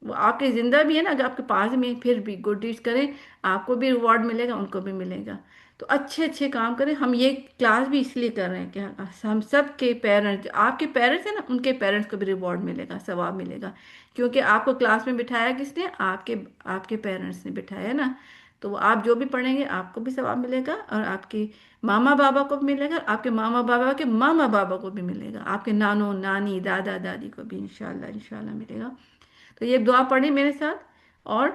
वो आपके जिंदा भी है ना, अगर आपके पास में, फिर भी गुड डीड्स करें, आपको भी रिवॉर्ड मिलेगा, उनको भी मिलेगा। तो अच्छे अच्छे काम करें। हम ये क्लास भी इसलिए कर रहे हैं कि हम सब के पेरेंट्स, आपके पेरेंट्स हैं ना, उनके पेरेंट्स को भी रिवॉर्ड मिलेगा, सवाब मिलेगा। क्योंकि आपको क्लास में बिठाया किसने? आपके आपके पेरेंट्स ने बिठाया है ना। तो आप जो भी पढ़ेंगे आपको भी सवाब मिलेगा, और आपके मामा बाबा को भी मिलेगा, आपके मामा बाबा के मामा बाबा को भी मिलेगा, आपके नानो नानी दादा दादी को भी इंशाल्लाह इंशाल्लाह मिलेगा। तो ये दुआ पढ़ी मेरे साथ, और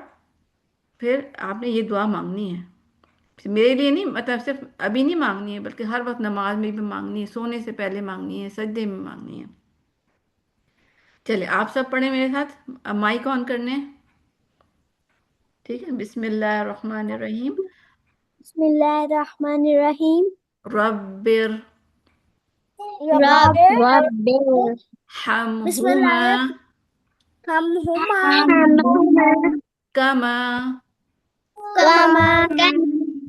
फिर आपने ये दुआ मांगनी है। मेरे लिए नहीं, मतलब सिर्फ अभी नहीं मांगनी है, बल्कि हर वक्त नमाज में भी मांगनी है, सोने से पहले मांगनी है, सजदे में मांगनी है। चलिए आप सब पढ़े मेरे साथ, अब माइक ऑन करने हैं। ठीक है। बिस्मिल्लाहिर रहमानिर रहीम। बिस्मिल्लाहिर्रहमानिर्रहीम। रब्बिर रब्बिर हमहुमा बिस्मिल्लाहिर हमहुमा कमा कमा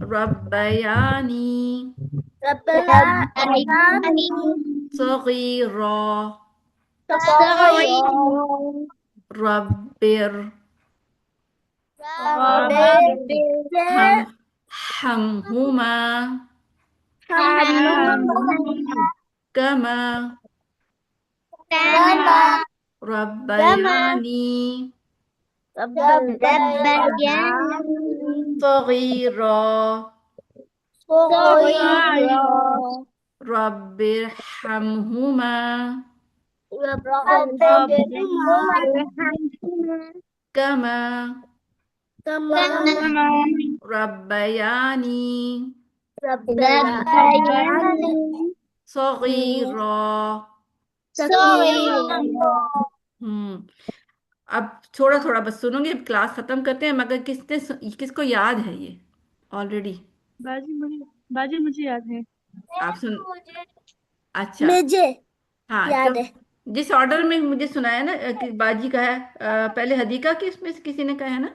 रब्बयानी रब्बयानी सगीरा सगीरा रब्बिर हम रब्बिर हमहुमा हमहुमा कमा कमा रब्बयानी रब्बयानी सगीरा सगीरा रब्बिर हमहुमा रब्बिरहमहुमा कमा कमा रब्बयानी रब्बयानी सगीरा। सगीरा। हम्म। अब थोड़ा थोड़ा बस सुनोगे, अब क्लास खत्म करते हैं, मगर किसको याद है ये ऑलरेडी? बाजी मुझे बाजी मुझे याद है। आप सुन, अच्छा। मुझे हाँ तो याद है। जिस ऑर्डर में मुझे सुनाया ना कि बाजी का है, पहले हदीका की, इसमें से किसी ने कहा है ना?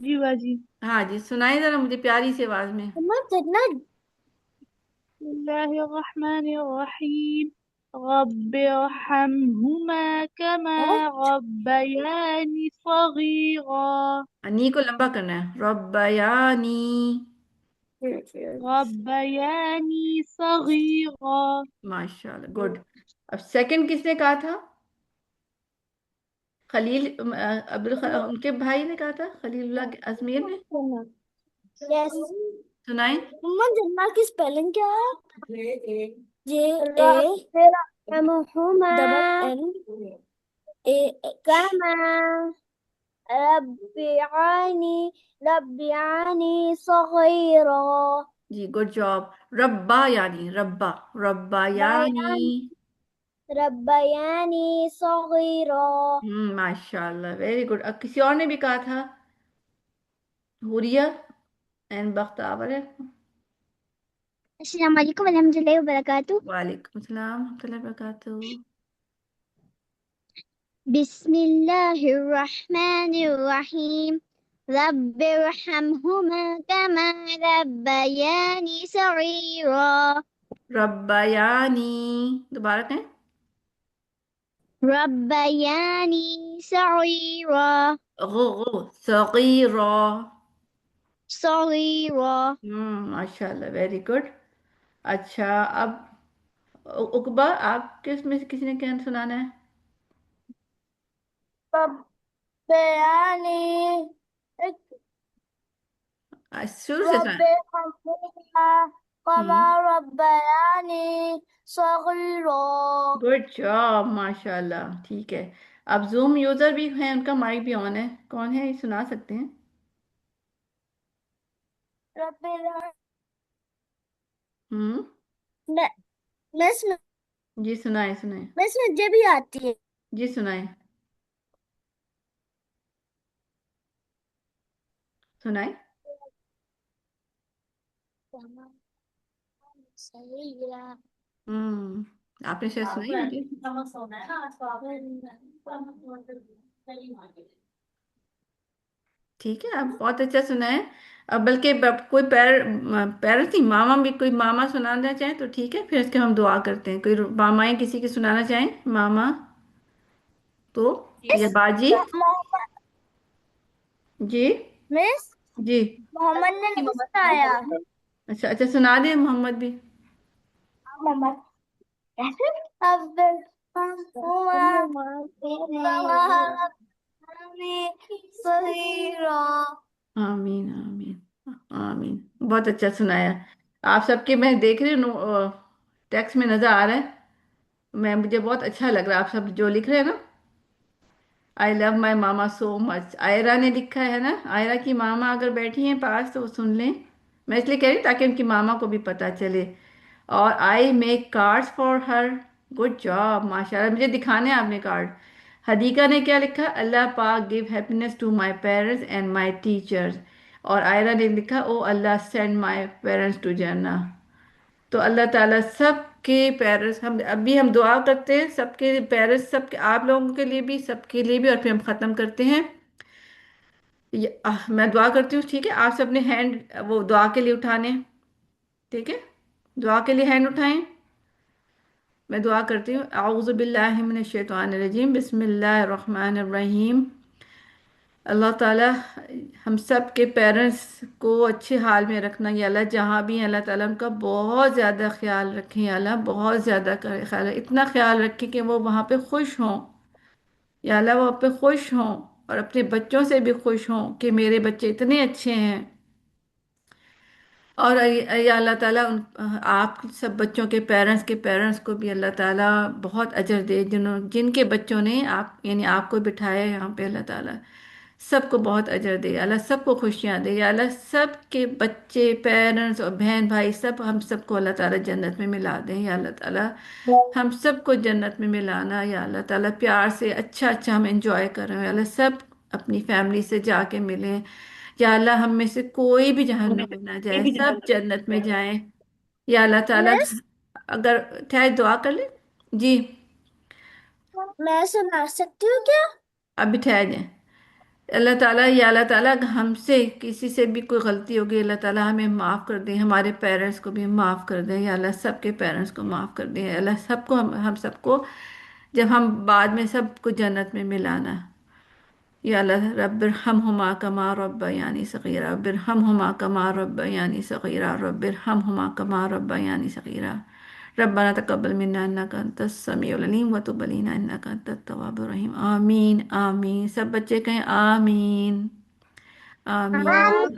जी बाजी। हाँ जी, सुनाई जरा मुझे प्यारी सी आवाज में। मम्मा कितना बिस्मिल्लाहिर्रहमानिर्रहीम। रब्बि इरहमहुमा कमा है? रब्बयानी सगीरा। नी को लंबा करना है, रब्बयानी। रब्बयानी सगीरा। माशाल्लाह, गुड। अब सेकंड किसने कहा था? खलील उनके भाई ने कहा था, खलीलुल्लाह अजमेर ने। यस। सुनाई। मम्मा जन्ना की स्पेलिंग क्या है? जे ए रब्बिरहमहुमा डबल एन ए कमा रब्बियानी रब्बियानी सगीरा जी, गुड जॉब। रब्बा यानी रब्बा, रब्बा यानी। रब्बयानी सगीरा। माशाल्लाह, वेरी गुड। अब किसी और ने भी कहा था, हुरिया एंड बख्तावर है। अस्सलाम वालेकुम वरहमतुल्लाहि वबरकातुहू। वालेकुम सलाम वरहमतुल्लाहि वबरकातुहू। बिस्मिल्लाहिर्रहमानिर्रहीम। रब्बिरहमहुमा कमा रब्बयानी सगीरा। रब्बयानी, दोबारा कहें। रब्बयानी सगीरा गो सगीरा। सगीरा माशाल्लाह, वेरी गुड। अच्छा, अब उकबा, आप किस में से किसी ने क्या सुनाना है? रब्बयानी शुरू से सुना। रब्बे हम्मा कमा हम्म। रब्बयानी सगीरा गुड जॉब, माशाल्लाह, ठीक है। अब जूम यूजर भी हैं, उनका माइक भी ऑन है, कौन है, ये सुना सकते हैं? रब्बे हम्म। मैं मैं जी सुनाए, सुनाए। इसमें जे भी आती है। जी सुनाए, सुनाए। सही गिरा आपने शायद सुनाई होगी। ठीक है, आप बहुत अच्छा सुना है। अब बल्कि कोई पेरेंट्स नहीं, मामा भी, कोई मामा सुनाना चाहे तो ठीक है, फिर इसके हम दुआ करते हैं। कोई मामाएं किसी की सुनाना चाहें, मामा तो, मिस या बाजी। मोहम्मद जी। मिस जी। मोहम्मद ने नहीं सुनाया। अच्छा अच्छा, सुना दे मोहम्मद भी। मोहम्मद अब सहीरा आमीन आमीन आमीन, बहुत अच्छा सुनाया। आप सबके, मैं देख रही हूँ टेक्स्ट में नजर आ रहा है, मैं, मुझे बहुत अच्छा लग रहा है आप सब जो लिख रहे हैं ना। I love my mama so much, Ayra ने लिखा है ना। आयरा की मामा अगर बैठी हैं पास तो वो सुन लें। मैं इसलिए कह रही हूँ ताकि उनकी मामा को भी पता चले। और I make cards for her, good job, माशाल्लाह, मुझे दिखाने हैं आपने कार्ड। हदीका ने क्या लिखा, अल्लाह पाक give happiness to my parents and my teachers. और आयरा ने लिखा, O Allah send my parents to जन्नह। तो अल्लाह ताला सबके पेरेंट्स, हम अभी हम दुआ करते हैं सबके पेरेंट्स, सबके, आप लोगों के लिए भी, सबके लिए भी, और फिर हम ख़त्म करते हैं। मैं दुआ करती हूँ, ठीक है, आप सब अपने हैंड वो दुआ के लिए उठाने, ठीक है, दुआ के लिए हैंड उठाएं। मैं दुआ करती हूँ, आऊज़ु बिल्लाहि मिनश शैतानिर रजीम, बिस्मिल्लाहिर रहमानिर रहीम। अल्लाह ताला हम सब के पेरेंट्स को अच्छे हाल में रखना या अल्लाह, जहाँ भी हैं अल्लाह ताला उनका बहुत ज़्यादा ख्याल रखें या अल्लाह, बहुत ज़्यादा ख्याल, इतना ख्याल रखें कि वो वहाँ पे खुश हों या अल्लाह, वो आप पे खुश हों और अपने बच्चों से भी खुश हों कि मेरे बच्चे इतने अच्छे हैं। और या अल्लाह ताला उन, आप सब बच्चों के पेरेंट्स को भी अल्लाह ताला बहुत अजर दे, जिनके बच्चों ने आप, यानी आपको बिठाया है यहाँ पे, अल्लाह ताला सबको बहुत अजर दे, अल्लाह सबको खुशियाँ दे या अल्लाह, सबके बच्चे, पेरेंट्स और बहन भाई सब, हम सबको अल्लाह ताला जन्नत में मिला दें या अल्लाह ताला, हम सबको जन्नत में मिलाना या अल्लाह ताला, प्यार से अच्छा अच्छा हम एंजॉय करें या अल्लाह, सब अपनी फैमिली से जाके मिलें या अल्लाह, हम में से कोई भी जहन्नम में ना जाए, सब जन्नत में जाएं या अल्लाह ताला। मिस अगर ठहर दुआ कर ले। जी। मैं सुना सकती हूँ क्या? अभी ठहर जाए। अल्लाह ताला, या अल्लाह ताला, हमसे किसी से भी कोई गलती होगी अल्लाह ताला हमें माफ़ कर दे, हमारे पेरेंट्स को भी माफ़ कर दे या अल्लाह, सबके पेरेंट्स को माफ़ कर दे या अल्लाह, सबको, हम सबको जब हम बाद में सबको जन्नत में मिलाना या अल्लाह, रब्बिरहमहुमा कमा रब्बयानी सगीरा, रब्बिरहमहुमा कमा रब्बयानी सगीरा, रब्बिरहमहुमा कमा रब्बयानी सगीरा। रब्बना तक़ब्बल मिन्ना इन्नका अंतस समीउल अलीम व तुब अलैना इन्नका अंतत तव्वाबुर रहीम। आमीन आमीन, सब बच्चे कहें आमीन आमीन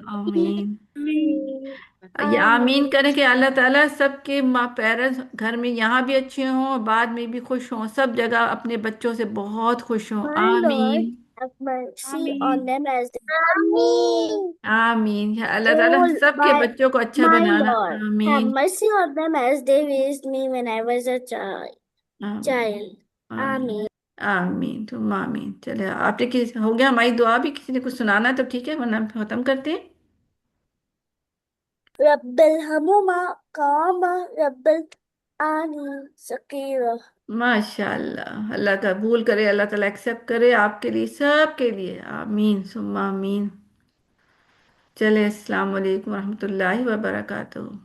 आमीन। ये आमीन आमीन। करें कि अल्लाह ताला सबके माँ पेरेंट्स घर में यहाँ भी अच्छे हों और बाद में भी खुश हों, सब जगह अपने बच्चों से बहुत खुश हों, My Lord, आमीन have mercy on आमीन। them as they Amen. आमीन। या अल्लाह ताला Oh, सबके बच्चों को अच्छा my बनाना, Lord, have आमीन mercy on them as they raised me when I was a child. आमीन Child. आमीन Amen. आमीन, तुम आमीन। चले, आपने किस हो गया, हमारी दुआ भी, किसी ने कुछ सुनाना है तो ठीक है, वरना हम खत्म करते हैं। Rabbil Hamuma Kama Rabbil Ani Sakira. माशाल्लाह, अल्लाह कबूल करे, अल्लाह ताला एक्सेप्ट करे आपके लिए, सबके लिए, आमीन सुम्मा आमीन। चले, अस्सलाम वालेकुम रहमतुल्लाहि व बरकातहू।